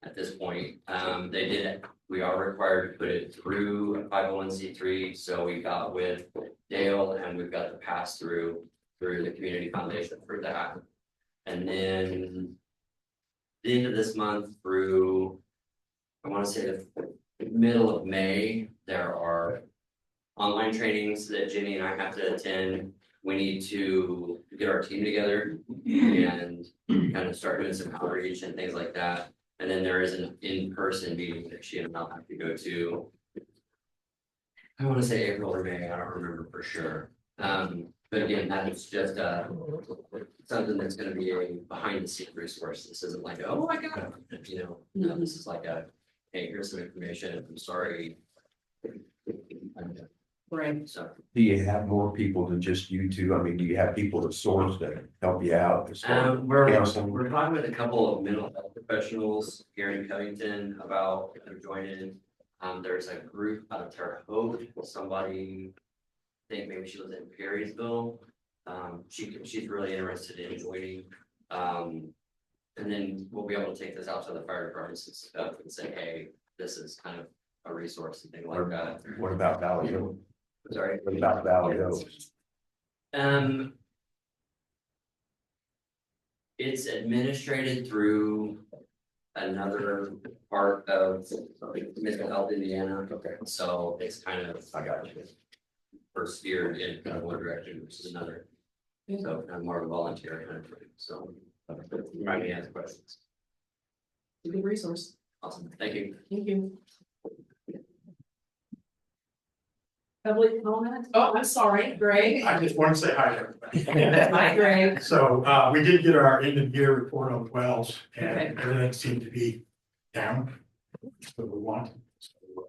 At this point, they did it. We are required to put it through a 501c3. So we got with Dale and we've got the pass through the community foundation for that. And then the end of this month through, I want to say the middle of May, there are online trainings that Jenny and I have to attend. We need to get our team together and kind of start doing some outreach and things like that. And then there is an in-person meeting that she and I'll have to go to. I want to say April or May, I don't remember for sure. But again, that is just something that's going to be a behind the scenes resource. This isn't like, oh my God, no, this is like a, hey, here's some information. I'm sorry. right. So Do you have more people than just you two? I mean, do you have people that source that help you out? as far as counseling? we're talking with a couple of mental health professionals here in Covington about joining. There's a group out of Terre Haute, somebody, I think maybe she lives in Perrysville. She's really interested in joining. And then we'll be able to take this out to the fire departments and stuff and say, hey, this is kind of a resource and things like that. What about Valley Hill? Sorry. What about Valley Hill? It's administrated through another part of Mental Health Indiana. Okay. So it's kind of, I got you. first steered in kind of one direction versus another. So I'm more of a volunteer kind of thing. So you might be asking questions. A good resource. Awesome. Thank you. Thank you. Public comment? Oh, I'm sorry, Greg. I just want to say hi to everybody. Hi, Greg. So, we did get our end of year report on wells and Okay. everything seemed to be down. So we want. So,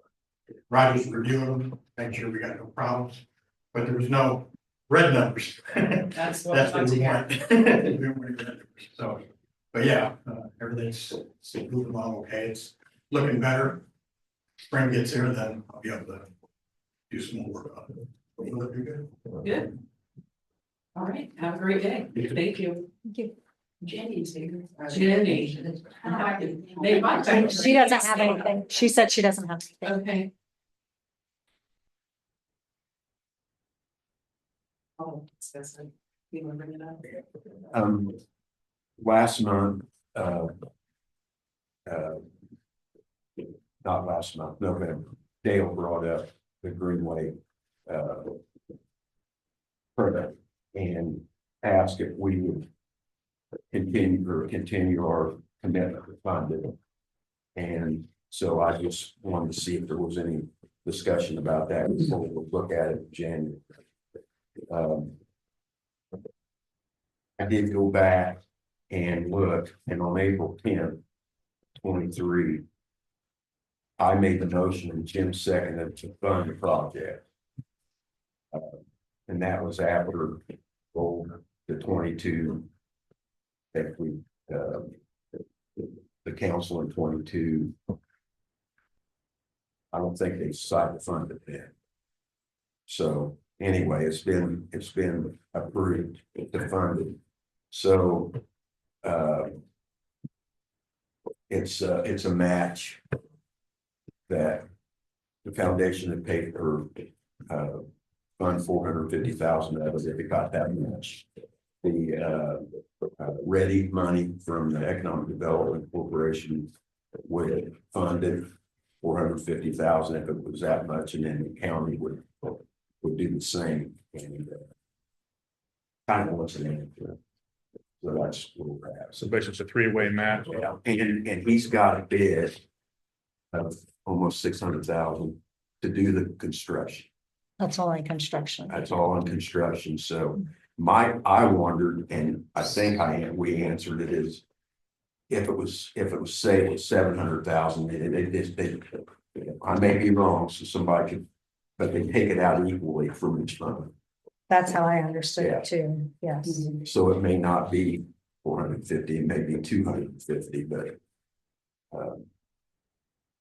Roger's reviewing them, make sure we got no problems, but there was no red numbers. That's what That's I'm what we to want. We don't want red numbers. So, but yeah, everything's moving along okay. It's looking better. Spring gets here, then I'll be able to do some more work on it. But we're looking good. Good. All right, have a great day. Thank you. Thank you. Jenny's here. Jenny. They might. She doesn't have anything. She said she doesn't have anything. Okay. Oh, discuss it. You want to bring it up? Last month, not last month, November, Dale brought up the Greenway permit and asked if we would continue our commitment to fund it. And so I just wanted to see if there was any discussion about that before we look at it in January. I did go back and look, and on April 10th, 23, I made the motion and Jim seconded to fund the project. And that was after the 22 that we, the council in 22. I don't think they decided to fund it then. So anyway, it's been approved to fund it. So it's a match that the foundation had paid for fund 450,000 of it if it got that much. The ready money from the Economic Development Corporation would fund it 450,000 if it was that much, and then the county would do the same. And kind of what's the name? So that's what we're at. So basically it's a three-way match. Yeah, and he's got a bid of almost 600,000 to do the construction. That's only construction. That's all on construction, so I wondered, and I think we answered it is. If it was, say it was 700,000, I may be wrong, so somebody could, but they take it out equally from each fund. That's how I understood it too, yes. So it may not be 450, it may be 250, but.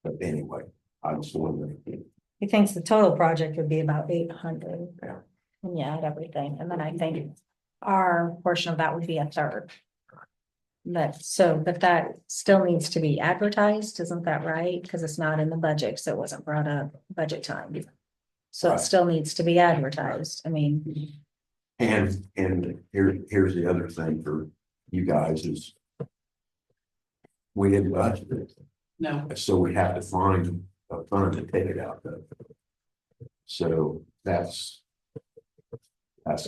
But anyway, I was wondering. He thinks the total project would be about 800. Yeah. And yeah, and everything, and then I think our portion of that would be a third. But that still needs to be advertised, isn't that right? Because it's not in the budget, so it wasn't brought up budget time. So it Right. still needs to be advertised, I mean. And here's the other thing for you guys is. We didn't budget it, No, so we have to find a fund to take it out of. So that's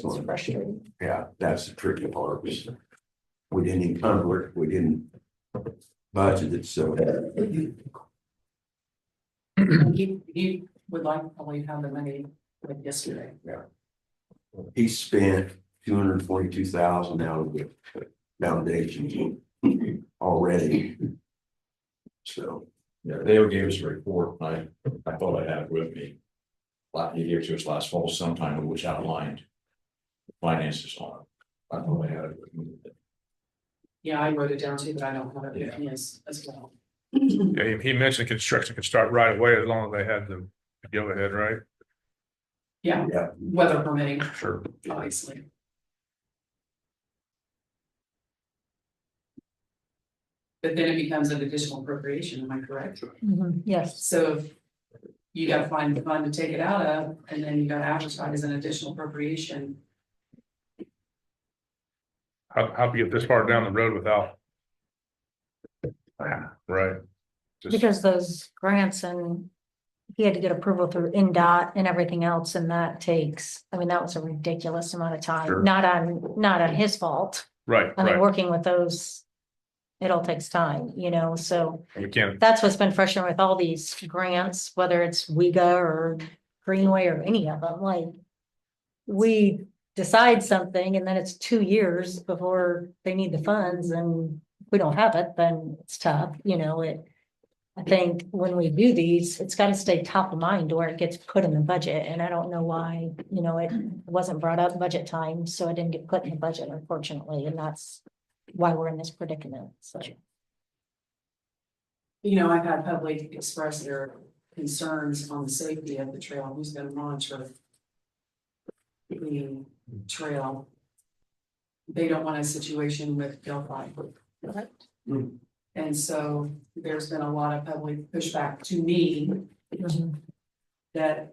going, Frustrating. yeah, that's the tricky part. We didn't encumber it, we didn't budget it, so. he would like probably have the money like yesterday. He spent 242,000 out of the foundation already. So, Yeah, Dale gave us a report, I thought I had it with me. He gave it to us last fall sometime, which outlined finances on it. I thought I had it with me. Yeah, I wrote it down too, but I don't have it with me as well. Yeah, he mentioned construction could start right away as long as they had the go ahead, right? Yeah, yeah, weather permitting, Sure. obviously. But then it becomes an additional appropriation, am I correct? Yes, So if you gotta find the fund to take it out of, and then you gotta advertise an additional appropriation. How do you get this far down the road without? Right. Just- because those grants and he had to get approval through NDOT and everything else, and that takes, I mean, that was a ridiculous amount of time, Sure. not on his fault. Right, I mean, right, working with those, it all takes time, so we can't, that's what's been frustrating with all these grants, whether it's WIGA or Greenway or any of them, like. We decide something and then it's 2 years before they need the funds, and if we don't have it, then it's tough, I think when we do these, it's gotta stay top of mind to where it gets put in the budget, and I don't know why, it wasn't brought up budget time, so it didn't get put in the budget, unfortunately, and that's why we're in this predicament, so. I've had public express their concerns on the safety of the trail, who's gonna monitor the trail. They don't want a situation with Delphi. Correct. And so there's been a lot of public pushback to me that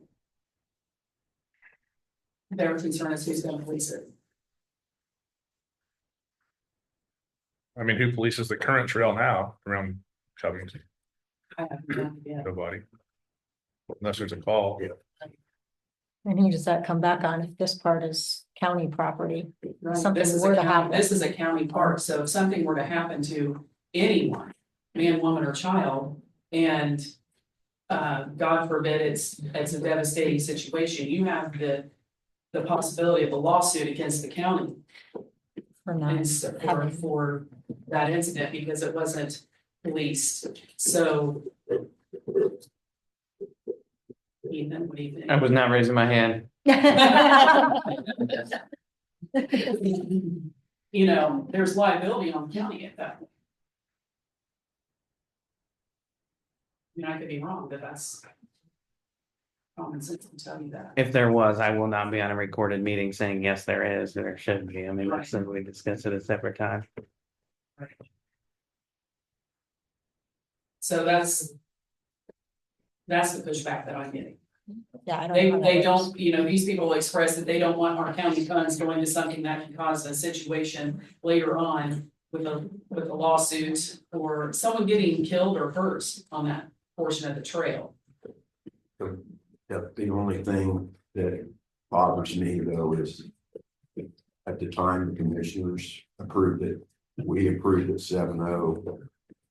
their concern is who's gonna police it. I mean, who polices the current trail now around Covington? I have no idea. Nobody. Unless there's a call. Yeah. And who does that come back on if this part is county property? Right, Something this is were a to county, happen. this is a county park, so if something were to happen to anyone, man, woman, or child, and God forbid, it's a devastating situation, you have the possibility of a lawsuit against the county For not and so having- for that incident because it wasn't policed, so. Ethan, what do you think? I was not raising my hand. There's liability on the county at that point. I could be wrong, but that's common sense to tell you that. If there was, I will not be on a recorded meeting saying, yes, there is, there should be. I mean, we'll simply discuss it a separate time. So that's the pushback that I'm getting. Yeah, I don't. They know how that don't, works. these people express that they don't want our county funds going to something that can cause a situation later on with a lawsuit or someone getting killed or hurt on that portion of the trail. The only thing that bothers me though is. at the time, the commissioners approved it. We approved it 7-0.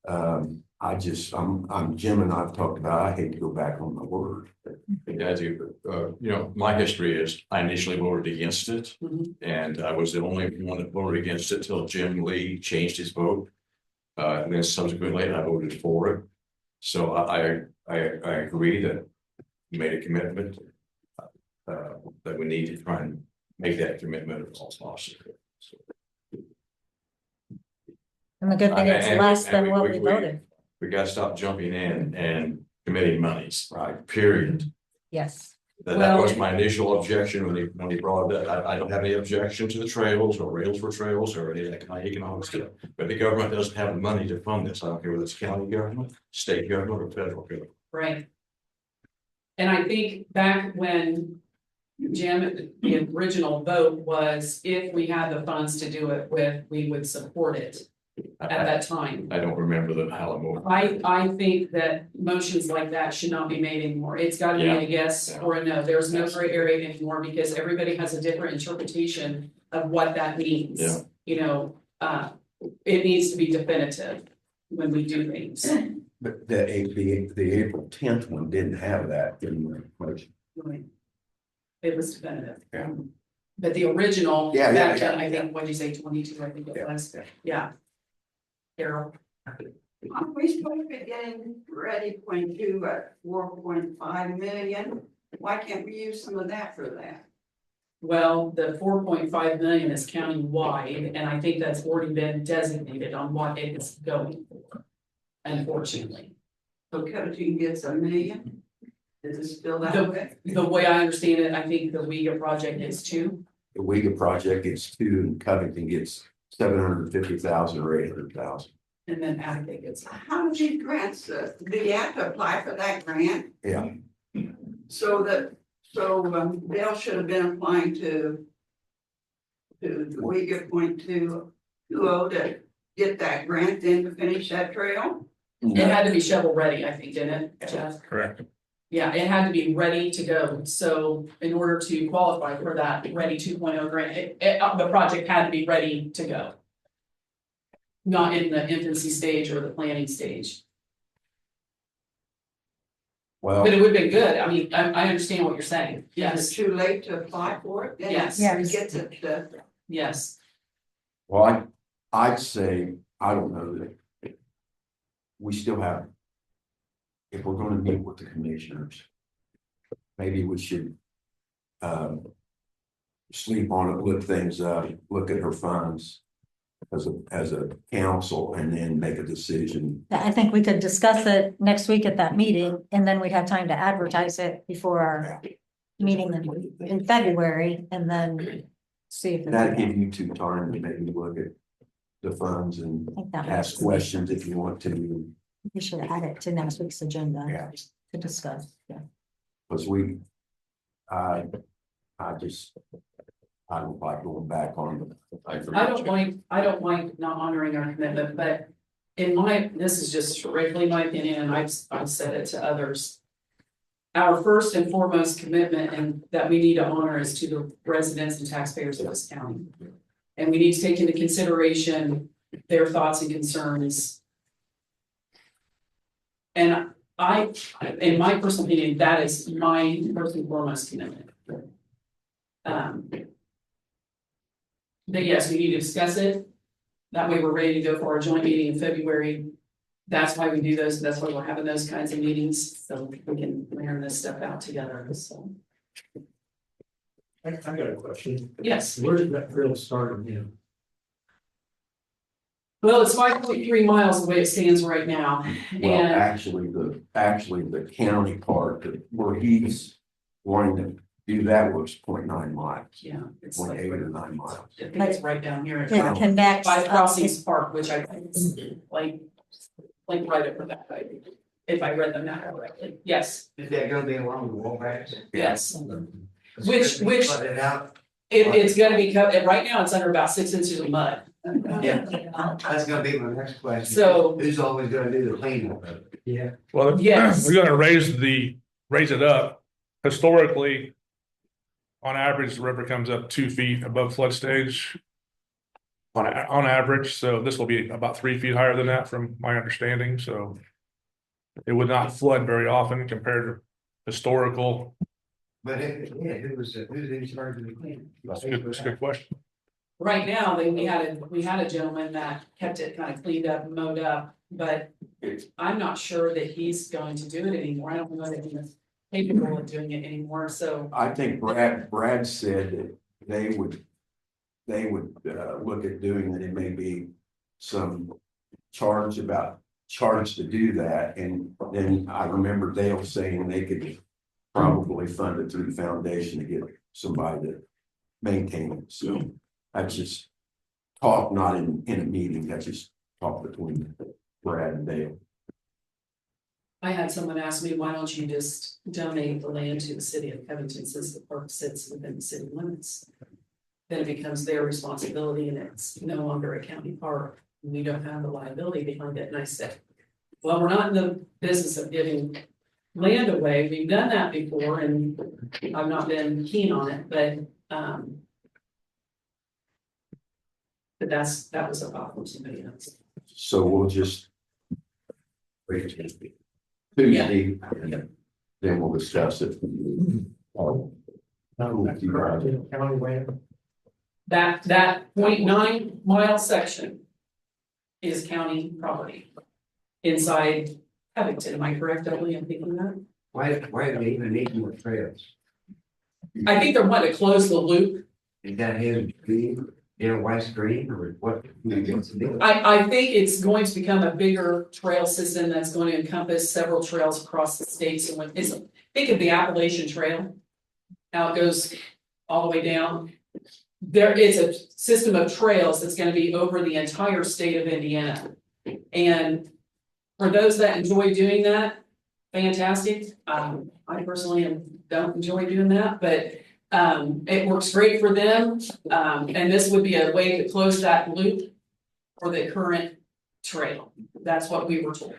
I'm Jim and I've talked about, I hate to go back on my word. Yeah, I do. You know, my history is I initially voted against it. Mhm. And I was the only one that voted against it till Jim Lee changed his vote. And then subsequently I voted for it. So I agree that we made a commitment. That we need to try and make that commitment as possible. So, And the good thing is And- less and than what we voted. We gotta stop jumping in and committing monies, right, period. Yes. That was my initial objection when he brought it up. I don't have any objection to the trails or rails for trails or any of that kind of economic stuff. But the government doesn't have the money to fund this. I don't care whether it's county government, state government, or federal government. Right. And I think back when Jim, the original vote was if we had the funds to do it with, we would support it at that time. I don't remember the Alamo. I think that motions like that should not be made anymore. It's gotta be Yeah. a yes or a no. There's no gray area anymore because everybody has a different interpretation of what that means. Yeah. You know, it needs to be definitive when we do things. But the April 10th one didn't have that in the motion. Right. It was definitive. Yeah. But the original, Yeah, back yeah, then, I think, what'd you say, 22, I think it was, yeah. Carol, Aren't we supposed to be getting ready point two at 4.5 million? Why can't we use some of that for that? well, the 4.5 million is county-wide, and I think that's already been designated on what it is going for. Unfortunately, So Covington gets $1 million? Is it still that The- way? the way I understand it, I think the WEGA project is 2. The WEGA project gets 2 and Covington gets 750,000 or 800,000. And then Attica gets, How do these grants, do you have to apply for that grant? Yeah, So Dale should have been applying to the WEGA .220 to get that grant then to finish that trail? it had to be shovel ready, I think, didn't it, Jeff? Correct. Yeah, it had to be ready to go, so in order to qualify for that Ready 2.0 grant, the project had to be ready to go. Not in the infancy stage or the planning stage, well, but it would have been good, I mean, I understand what you're saying, Is yes, it too late to apply for it? Then Yes. it gets it, yes. well, I'd say, I don't know that. We still have. If we're gonna meet with the commissioners. Maybe we should. Sleep on it, look things up, look at her funds. As a council and then make a decision. I think we could discuss it next week at that meeting, and then we'd have time to advertise it before our meeting in February, and then see if. That'd give you 2 time to maybe look at the funds and I think that ask makes- questions if you want to. We should add it to next week's agenda. Yeah. To discuss, yeah. Because I don't like going back on the. I don't mind not honoring our commitment, but this is just strictly my opinion, and I've said it to others. Our first and foremost commitment and that we need to honor is to the residents and taxpayers of this county. And we need to take into consideration their thoughts and concerns. And in my personal opinion, that is my first and foremost commitment. But yes, we need to discuss it. That way we're ready to go for our joint meeting in February. That's why we do those, that's why we're having those kinds of meetings, so we can learn this stuff out together, so. I got a question. Yes, Where did that trail start again? well, it's 5.3 miles the way it stands right now, Well, and actually, the county part that where he's wanting to do that was 0.9 miles, yeah, it's 0.8 like, or 9 miles. I think it's right down here. It connects. By up Crossings Park, which I think is like right over that, if I read the map correctly, yes, Is that gonna be along the wallbacks? yes. Which- Cut it out. It's gonna be cut, right now it's under about 6 inches of mud. Yeah, that's gonna be my next question. So- Who's always gonna do the cleanup of it? Yeah. Well, Yes. we're gonna raise it up. Historically, On average, the river comes up 2 feet above flood stage. On average, so this will be about 3 feet higher than that from my understanding, so. It would not flood very often compared to historical. But if, yeah, who's in charge of the cleanup? That's a good question. Right now, we had a gentleman that kept it kind of cleaned up, mowed up, but I'm not sure that he's going to do it anymore. I don't know that he's capable of doing it anymore, so. I think Brad said that they would look at doing it. It may be some charge to do that. And then I remember Dale saying they could probably fund it through the foundation to get somebody to maintain it. So that's just talk, not in a meeting. That's just talk between Brad and Dale. I had someone ask me, why don't you just donate the land to the city of Covington since the park sits within the city limits? Then it becomes their responsibility and it's no longer a county park. We don't have the liability behind it. And I said, well, we're not in the business of giving land away. We've done that before and I've not been keen on it, but that was a thought from somebody else. So we'll just wait Tuesday, then we'll discuss it. County land. That 0.9 mile section is county property inside Covington. Am I correct, Emily, in thinking that? Why do they even need more trails? I think they're wanting to close the loop. Is that his dream, West Green, or what? I think it's going to become a bigger trail system that's going to encompass several trails across the state. So when think of the Appalachian Trail, how it goes all the way down. There is a system of trails that's going to be over the entire state of Indiana. And for those that enjoy doing that, fantastic. I personally don't enjoy doing that, but it works great for them. And this would be a way to close that loop for the current trail. That's what we were told.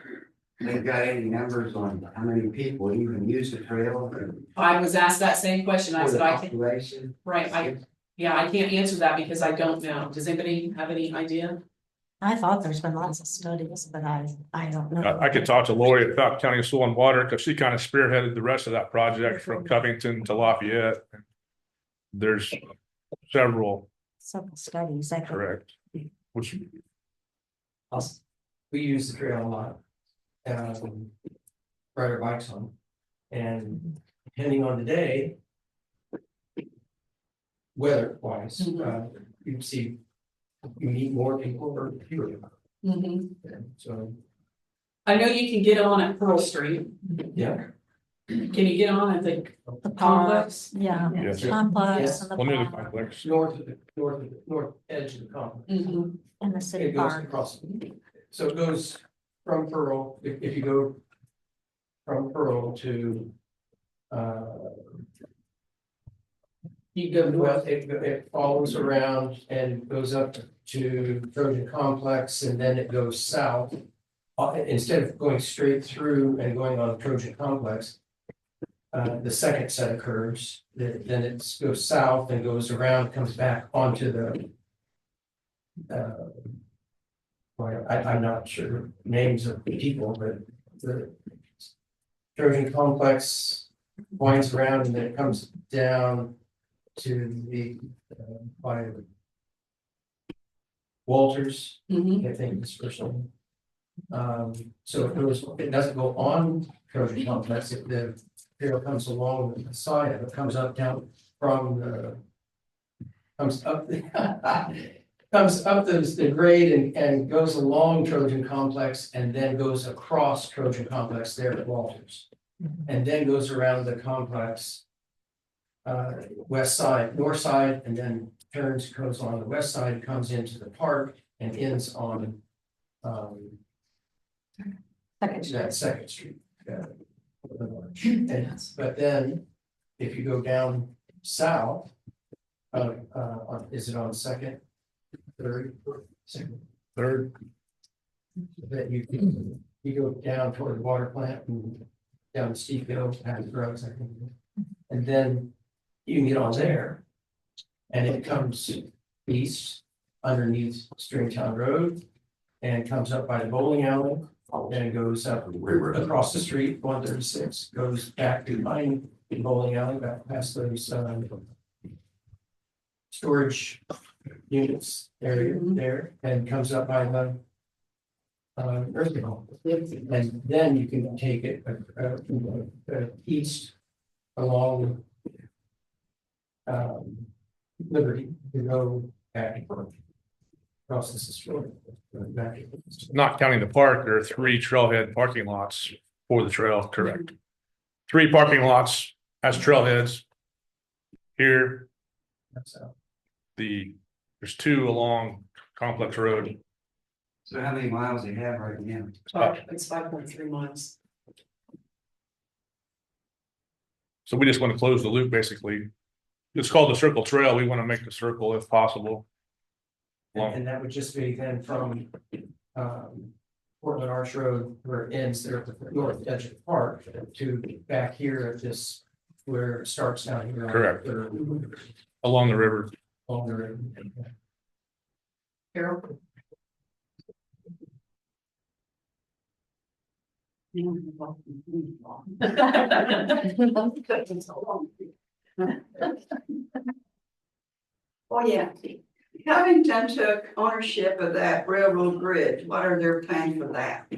They've got any numbers on how many people even use the trail? I was asked that same question. I said, I can't, Population? right, I can't answer that because I don't know. Does anybody have any idea? I thought there's been lots of studies, but I don't know. I could talk to Lori at Falcon County Soil and Water because she kind of spearheaded the rest of that project from Covington to Lafayette. There's several. Several studies. I could- Correct. Which We use the trail a lot. Ride our bikes on. And depending on the day. Weather wise, you see. You need more people or fewer. So. I know you can get on at Pearl Street. Yeah. Can you get on at the complex? Yeah, Yes. complex Yes. and the Well, near the park complex. North edge of the complex. and the city It goes park. across. So it goes from Pearl, if you go. From Pearl to. You go north. It follows around and goes up to Trojan Complex and then it goes south. Instead of going straight through and going on Trojan Complex. The second set of curves, then it goes south and goes around, comes back onto the. Well, I'm not sure names of the people, but the. Trojan Complex winds around and then it comes down to the by Walters, I think it's first name. So it doesn't go on Trojan Complex, the trail comes along the side of it, comes up down from the. Comes up the grade and goes along Trojan Complex and then goes across Trojan Complex there at Walters. And then goes around the complex. West side, north side, and then goes on the west side, comes into the park and ends on. Second Street. But then, if you go down south. Is it on Second? Third. That you go down toward the water plant and down the steep hill, past drugs, I think. And then You can get on there. And it comes east underneath Stringtown Road. And comes up by the bowling alley, and goes up across the street, 136, goes back behind the bowling alley, back past those, storage units area there, and comes up by the nursing home. And then you can take it, east along Liberty to go back across the street. Back. Not counting the park, there are 3 trailhead parking lots for the trail, correct? 3 parking lots as trailheads. Here, That's out. there's 2 along Complex Road. So how many miles do you have right now? It's 5.3 miles. So we just want to close the loop, basically. It's called the Circle Trail. We want to make the circle if possible. And that would just be then from Portland Arch Road where it ends there at the north edge of the park to back here at this where it starts down here. Correct. Along the river. Along the river. Carol? Oh, yeah. Covington took ownership of that railroad bridge. What are their plans for that?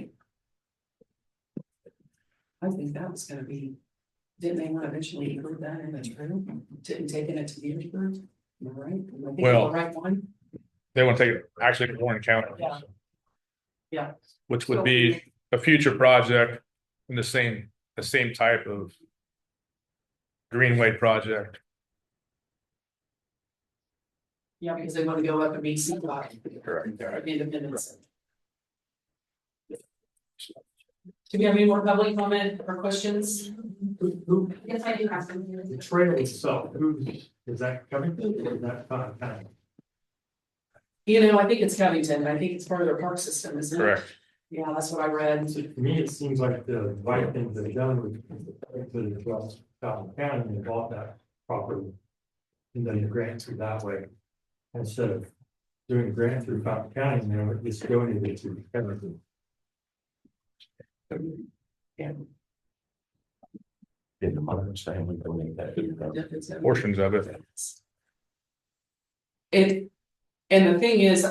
I think that was gonna be, didn't they want to eventually include that in the trail, didn't taking it to Petersburg? Am I right? Am I thinking Well- the right one? They want to take it actually to Warren County. Yeah. Yeah. Which would be a future project in the same type of Greenway project. Yeah, because they want to go up and be seen by Correct. Independence. Do we have any more public comment or questions? Yes, I do have some. The trail itself, is that coming? Or is that kind of? You know, I think it's Covington, I think it's part of their park system, isn't it? Correct. Yeah, that's what I read. To me, it seems like the right thing to be done with the South County and bought that property. And then the grant through that way. Instead of doing a grant through Fountain County, you know, it's donated it to everything. In the Myers family donate that. Portions of it. And the thing is,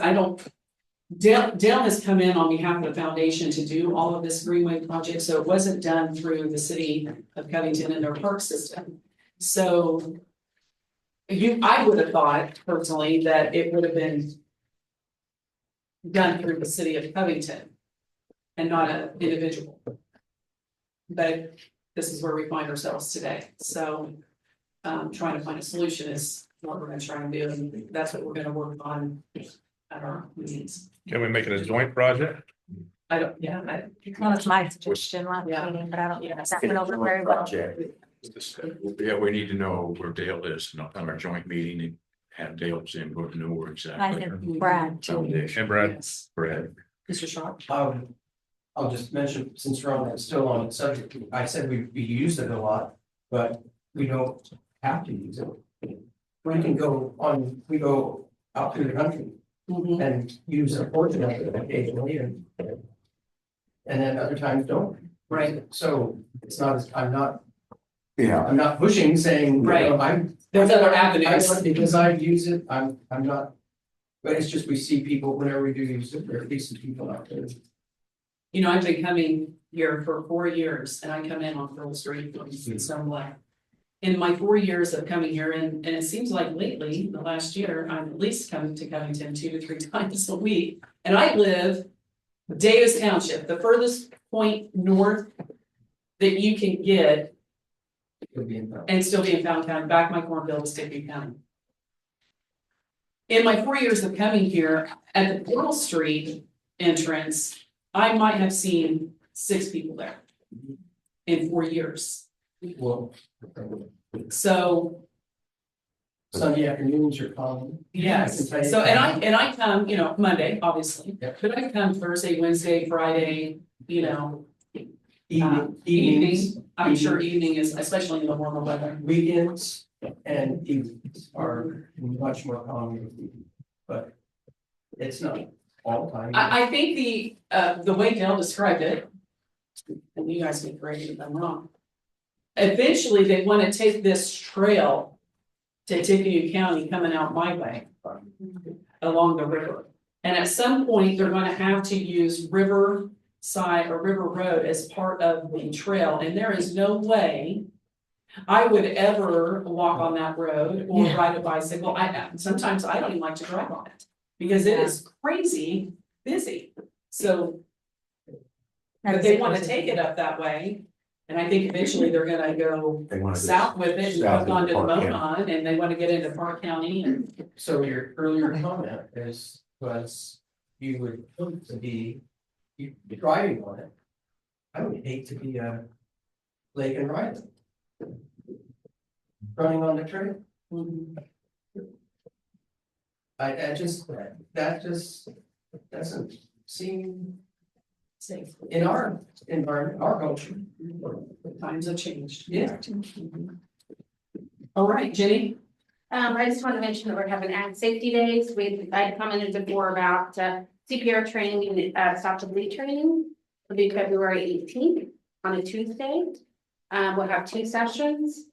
Dale has come in on behalf of the foundation to do all of this Greenway project, so it wasn't done through the city of Covington and their park system. So I would have thought personally that it would have been done through the city of Covington and not an individual. But this is where we find ourselves today, so trying to find a solution is what we're gonna try and do, and that's what we're gonna work on at our meetings. Can we make it a joint project? Well, that's my suggestion last meeting, but I don't, that went over very well. Yeah, we need to know where Dale is, not on our joint meeting and have Dale's input, know where I exactly. think Brad too. Foundation. And Brad. Yes. Brad. Mr. Sharp? I'll just mention, since we're on, still on the subject, I said we use it a lot, but we don't have to use it. We can go on, we go out through the country and use a portion of it occasionally and then other times don't. Right. So it's not, I'm not Yeah, pushing, saying, you know, I'm. There's other avenues. Because I use it, I'm not, but it's just we see people, whenever we do use it, there are decent people out there. You know, I've been coming here for 4 years and I come in on Pearl Street in Stone Black. In my 4 years of coming here, and it seems like lately, the last year, I'm at least coming to Covington 2 to 3 times a week. And I live Davis Township, the furthest point north that you can get and still be in Fountain County, back my cornfield is Digby County. In my 4 years of coming here, at the Pearl Street entrance, I might have seen 6 people there in 4 years. Well. So, Sunday afternoons are common. yes, so and I come, you know, Monday, obviously, but I come Thursday, Wednesday, Friday, you know. Evening, I'm sure evening is, especially in the warmer weather. Weekends, And evenings are much more common, but it's not all the time. I think the way Dale described it, and you guys can correct me if I'm wrong. Eventually, they wanna take this trail to Tippecanoe County coming out my way. Along the river, and at some point, they're gonna have to use Riverside or River Road as part of the trail, and there is no way. I would ever walk on that road or Yeah. ride a bicycle, sometimes I don't even like to drive on it, because it is crazy busy, so. But they wanna take it up that way, and I think eventually they're gonna go They want to. south with it and south hook onto the into Park County. Monon, and they wanna get into Park County and. So your earlier comment was you would hope to be, you driving on it. I would hate to be a Lake and Riley. Running on the trail. I just, that just doesn't seem Safe. in our environment, our culture. The times have changed. Yeah. All right, Jenny, I just want to mention that we're having ag safety days. I commented before about CPR training and stop and bleed training. It'll be February 18th on a Tuesday. We'll have 2 sessions.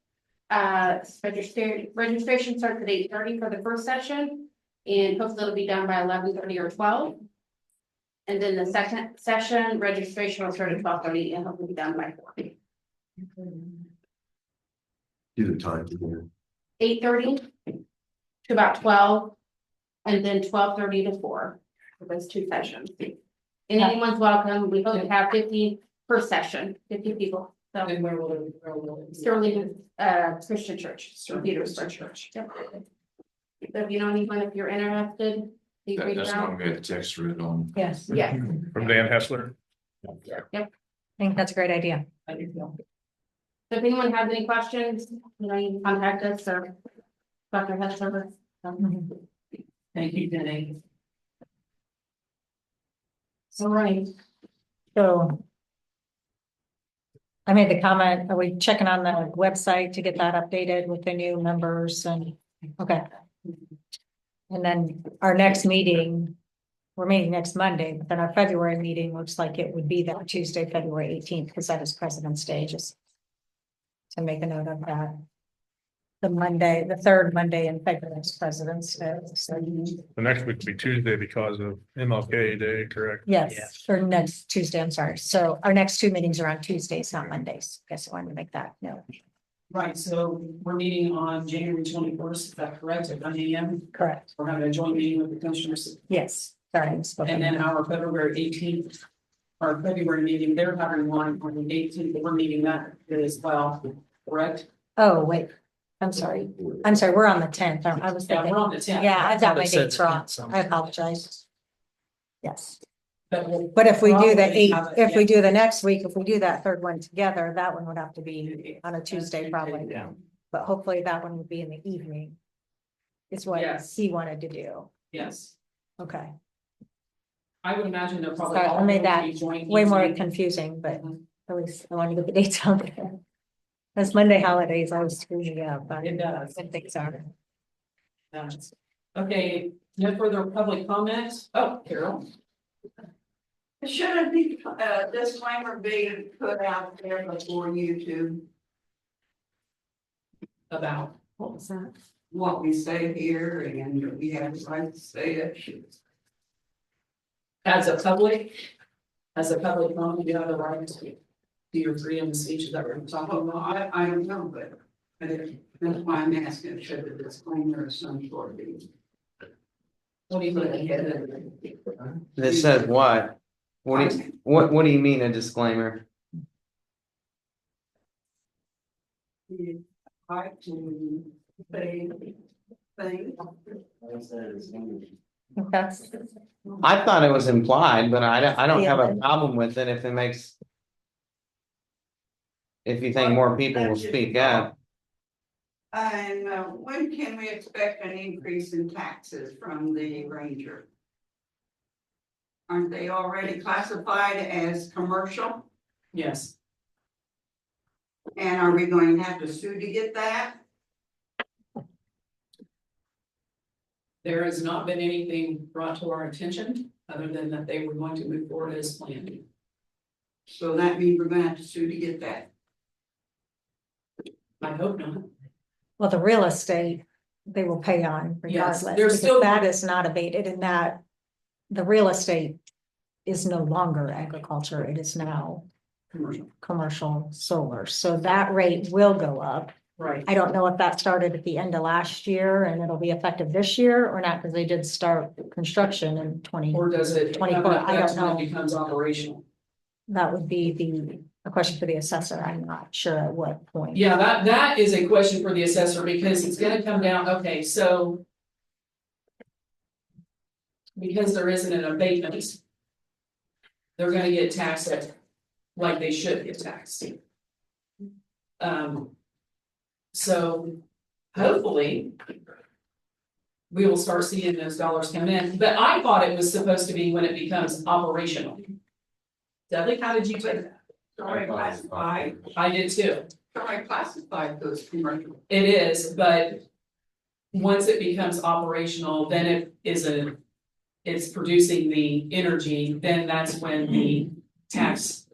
Registration starts at 8:30 for the first session, and hopefully it'll be done by 11:30 or 12. And then the second session, registration will start at 12:30 and hopefully be done by 4. Do the time again. 8:30 to about 12, and then 12:30 to 4 for those 2 sessions. And anyone's welcome. We hope to have 50 per session, 50 people. So and where will it? Sterling Christian Church, Petersburg Church. Yep. So if you know anyone, if you're interested, please reach That's out. not good to text through it on. Yes, Yeah. From Dan Hessler. I think that's a great idea. I do feel. So if anyone has any questions, you know, you can contact us or Dr. Hesler. Thank you, Jenny. All right, So. I made the comment, are we checking on the website to get that updated with the new members and, okay. And then our next meeting, we're meeting next Monday, but then our February meeting looks like it would be that Tuesday, February 18th, because that is President's Day, just. To make a note of that. The Monday, the third Monday in February is President's Day, so. The next week will be Tuesday because of MLK Day, correct? Yes, or next Tuesday, I'm sorry. So our next 2 meetings are on Tuesdays, not Mondays. Guess I wanted to make that note. right, so we're meeting on January 21st, is that correct, at 9 AM? Correct. We're having a joint meeting with the commissioners, Yes, sorry. I misspoke. and then our February 18th. Our February meeting, they're having one on the 18th, but we're meeting that as well, correct? Oh, wait, I'm sorry. We're on the 10th. I was Yeah, thinking. we're on the 10th. Yeah, I've got my It said dates the wrong. 10th I apologize. Yes, But but if we do the Probably 8th, have it, if we yeah. do the next week, if we do that third one together, that one would have to be on a Tuesday probably. Yeah. But hopefully that one would be in the evening. Is what Yes. he wanted to do. Yes, Okay, I would imagine they're probably. sorry, I all made going to that be joint way more meetings. confusing, but Mhm. at least I wanted to get the dates out there. Those Monday holidays, I was screwing up, but It does. good things are. Okay, no further public comment? Oh, Carol. Should a disclaimer be put out there before YouTube, About. what was that? What we say here and we have the right to say it. As a public comment, you have the right to do your freedom of speech, is that what we're talking Well, about? I don't know, but that's why I'm asking, should the disclaimer of some sort be? What do you put think? ahead of it? That says what? What do you mean a disclaimer? You like to say things. Okay. I thought it was implied, but I don't have a Yeah. problem with it if it makes. If you think more people will speak up. And when can we expect an increase in taxes from the Ranger? Aren't they already classified as commercial? Yes, And are we going to have to sue to get that? There has not been anything brought to our attention, other than that they were going to move forward as planned. So that means we're gonna have to sue to get that. I hope not. Well, the real estate, they will pay on Yes, regardless, there's because still- that is not abated in that. The real estate is no longer agriculture, it is now Commercial. commercial solar, so that rate will go up. Right. I don't know if that started at the end of last year and it'll be effective this year or not, because they did start construction in Or does it? 24, I that's don't when know. it becomes operational. That would be a question for the assessor, I'm not sure at what point. Yeah, that is a question for the assessor, because it's gonna come down, okay, so. Because there isn't an abatement. They're gonna get taxed like they should get taxed. So hopefully. We will start seeing those dollars come in, but I thought it was supposed to be when it becomes operational. Dudley, how did you take that? So I classified, I did too. so I classified those commercial. It is, but. Once it becomes operational, then it is it's producing the energy, then that's when the tax.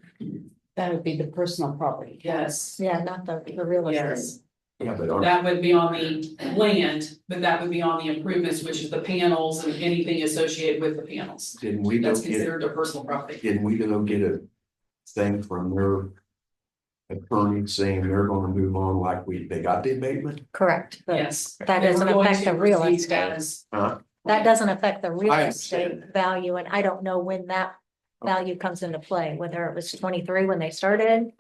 That would be the personal property. Yes. Yeah, not the real estate. Yes, Yeah, but our, that would be on the land, but that would be on the improvements, which is the panels and anything associated with the panels. didn't we go That's get, considered a personal property. didn't we go get a thing from their attorney saying they're gonna move on like they got the abatement? Correct, but Yes. that And we're doesn't going affect to the real receive that estate. as- Huh? That doesn't affect the real I estate understand. value, and I don't know when that value comes into play, whether it was 23 when they started.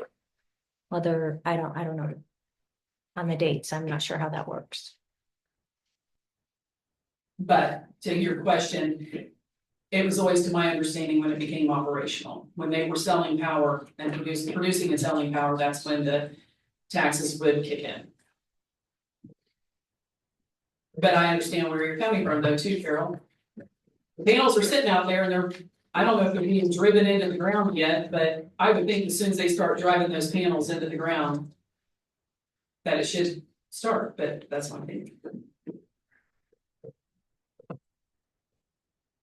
Whether, I don't know. On the dates, I'm not sure how that works. But to your question, it was always to my understanding when it became operational, when they were selling power and producing and selling power, that's when the taxes would kick in. But I understand where you're coming from though too, Carol. The panels are sitting out there and I don't know if they're being driven into the ground yet, but I would think as soon as they start driving those panels into the ground. That it should start, but that's my opinion.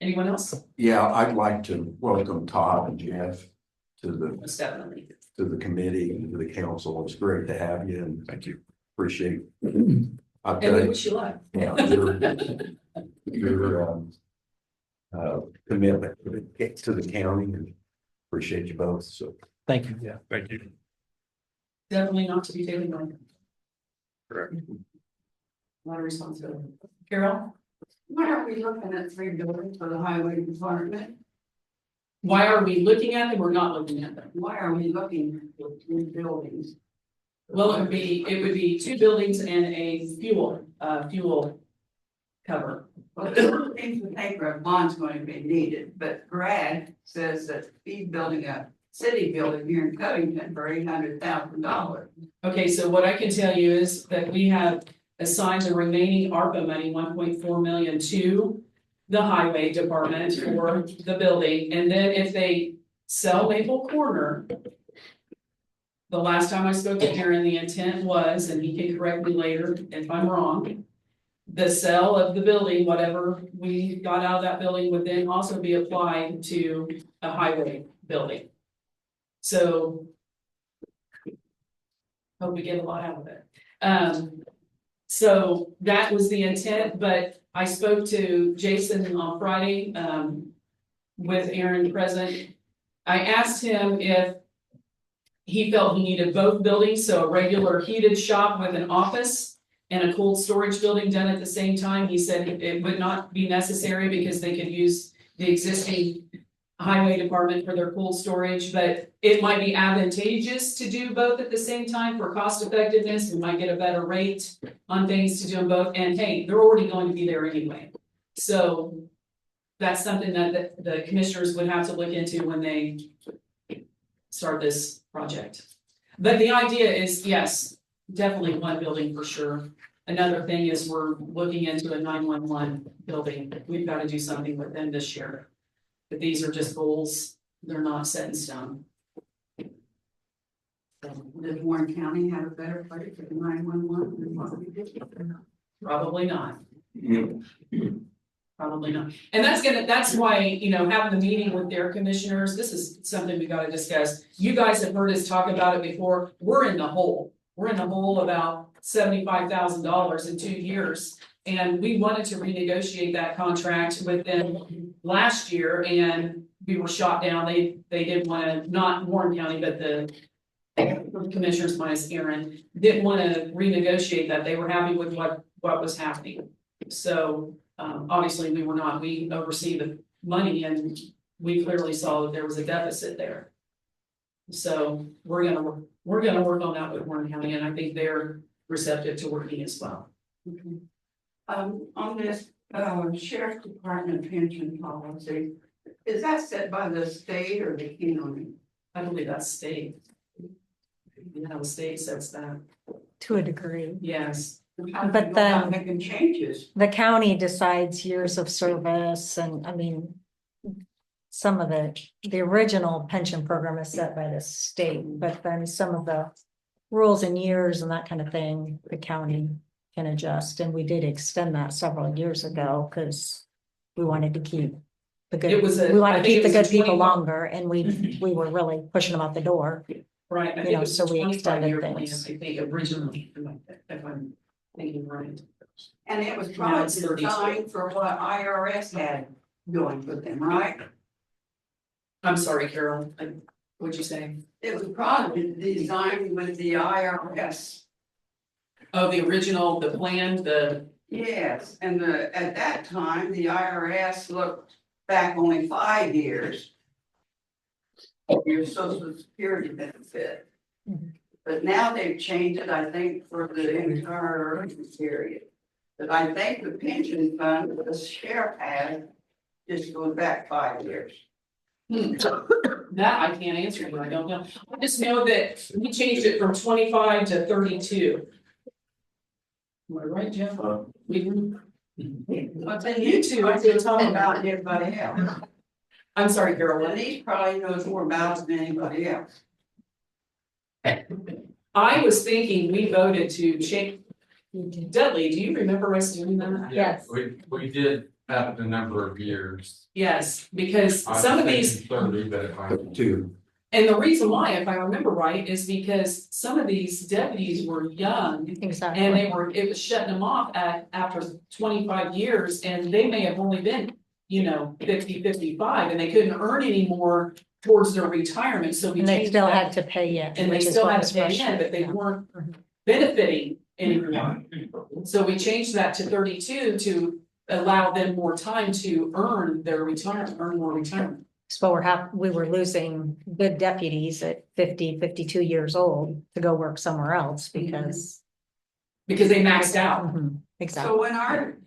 Anyone else? Yeah, I'd like to welcome Todd and Jeff to Most definitely. the committee and to the council. It's great to have you and Thank you. appreciate. I'll And tell we you, wish you luck. yeah, your commitment to the county and appreciate you both, so. Thank you. Yeah. Thank you. Definitely not to be taken on. Correct. A lot of responsibility. Carol, Why are we looking at 3 buildings for the highway department? why are we looking at them? We're not looking at them. Why are we looking for 3 buildings? Well, it would be 2 buildings and a fuel cover. Well, it seems to think a bond's going to be needed, but Brad says that he's building a city building here in Covington for $800,000. Okay, so what I can tell you is that we have assigned the remaining ARPA money, 1.4 million to the highway department for the building, and then if they sell Maple Corner. The last time I spoke to Aaron, the intent was, and he can correct me later if I'm wrong. The sale of the building, whatever we got out of that building would then also be applied to a highway building. So. Hope we get a lot out of it. So that was the intent, but I spoke to Jason on Friday, with Aaron present. I asked him if he felt he needed both buildings, so a regular heated shop with an office and a cold storage building done at the same time. He said it would not be necessary because they could use the existing highway department for their cold storage, but it might be advantageous to do both at the same time for cost effectiveness. We might get a better rate on things to do them both. And hey, they're already going to be there anyway. So that's something that the commissioners would have to look into when they start this project. But the idea is, yes, definitely one building for sure. Another thing is we're looking into a 911 building. We've got to do something with them this year. But these are just goals. They're not set in stone. Does Warren County have a better budget for the 911 than what we did? Probably not. Probably not. And that's why, you know, having the meeting with their commissioners, this is something we gotta discuss. You guys have heard us talk about it before. We're in the hole. We're in the hole about $75,000 in 2 years. And we wanted to renegotiate that contract with them last year and we were shot down. They didn't wanna, not Warren County, but the commissioners minus Aaron, didn't wanna renegotiate that. They were happy with what was happening. So obviously we were not, we oversee the money and we clearly saw that there was a deficit there. So we're gonna work on that with Warren County and I think they're receptive to working as well. On this, sheriff department pension policy, is that set by the state or the county? I believe that's state. You know, the state sets that, To a degree. yes. How do But you go about then- making changes? The county decides years of service and, I mean. Some of the original pension program is set by the state, but then some of the rules and years and that kind of thing, the county can adjust. And we did extend that several years ago because we wanted to keep the good, It was we want I to think keep it the was good people 21 longer and we were really pushing them out the door. Right, I You think know, it was so a we 25-year extended plan, things. I think originally, if I'm thinking right. And it was Now probably it's 32. designed for what IRS had going with them, right? I'm sorry, Carol, what'd you say? It was probably designed with the IRS. Oh, the original, the plan, Yes, and at that time, the IRS looked back only 5 years. of your social security benefit. Mhm. But now they've changed it, I think, for the entire period. But I think the pension fund that the sheriff has just goes back 5 years. that I can't answer you, I don't know. I just know that we changed it from 25 to 32. Am I right, Jeff? But then You too, I feel talking about about everybody else. I'm sorry, Carol, what? Denise probably knows more about it than anybody else. I was thinking we voted to change. Dudley, do you remember us doing that? Yes. We did have the number of years. Yes, because some of these, 30, but if I. Two, and the reason why, if I remember right, is because some of these deputies were young. Exactly. And it was shutting them off after 25 years, and they may have only been, 50, 55, and they couldn't earn any more towards their retirement, so we And they changed still that. had to pay in. And they which is still what had was to pay in, frustrating, but they yeah. weren't Mhm. benefiting anymore. So we changed that to 32 to allow them more time to earn their retirement, earn more retirement. So we were losing good deputies at 50, 52 years old to go work somewhere else because. Because they maxed out. Mhm, exactly. So when our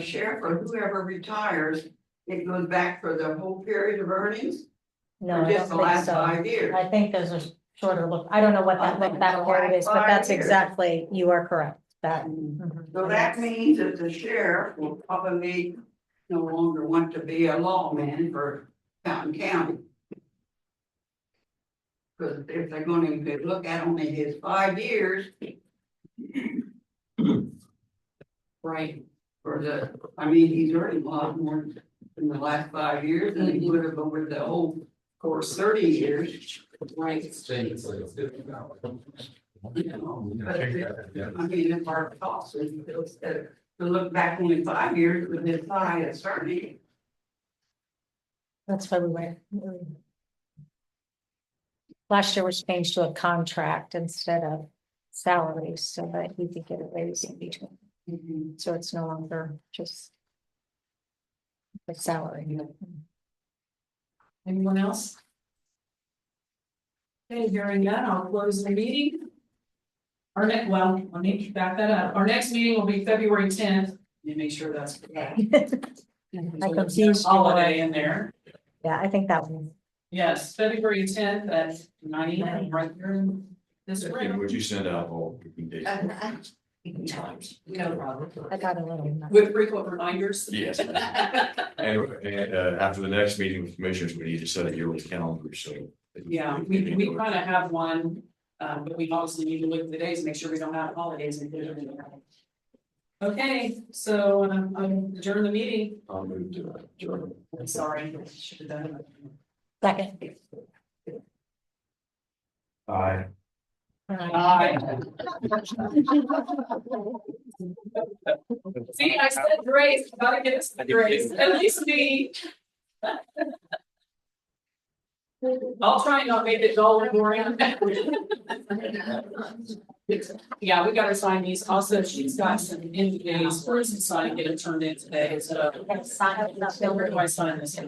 sheriff or whoever retires, it goes back for the whole period of earnings? No, Or I just don't the think last so. 5 years? I think there's a shorter look. I don't know what I that think look back the period last is, but 5 that's years. exactly, you are correct. That. mhm. So that means that the sheriff will probably no longer want to be a lawman for Fountain County. Because if they're going to look at only his 5 years. Right. He's earning a lot more in the last 5 years than he would have over the whole course 30 years. Right. If our costs, to look back only 5 years with his highest earning. That's why we went. Last year was changed to a contract instead of salaries so that we could get a raise in between. So it's no longer just. The salary. Anyone else? Okay, hearing none, I'll close the meeting. Let me back that up. Our next meeting will be February 10th. Let me make sure that's correct. I confused you. Holiday in there. Yeah, I think that one. Yes, February 10th at 9 AM right here in this room. would you send out all recommendations? Times. No problem. I got a little. With frequent reminders. Yes. And after the next meeting with commissioners, we need to set a yearly calendar, so. Yeah, we kind of have one, but we obviously need to look at the days, make sure we don't have holidays included in there. Okay, so I'm adjourn the meeting. I'll move to adjourn. I'm sorry, I should have done it. Second. Aye. Aye. See, I said grace, gotta get us the grace, at least me. I'll try and not make it dull and boring. Yeah, we gotta sign these. Also, she's got some end days for us to sign, get it turned in today, so. Where do I sign this? I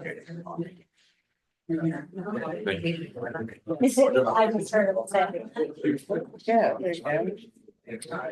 just heard it say. Yeah, there you go.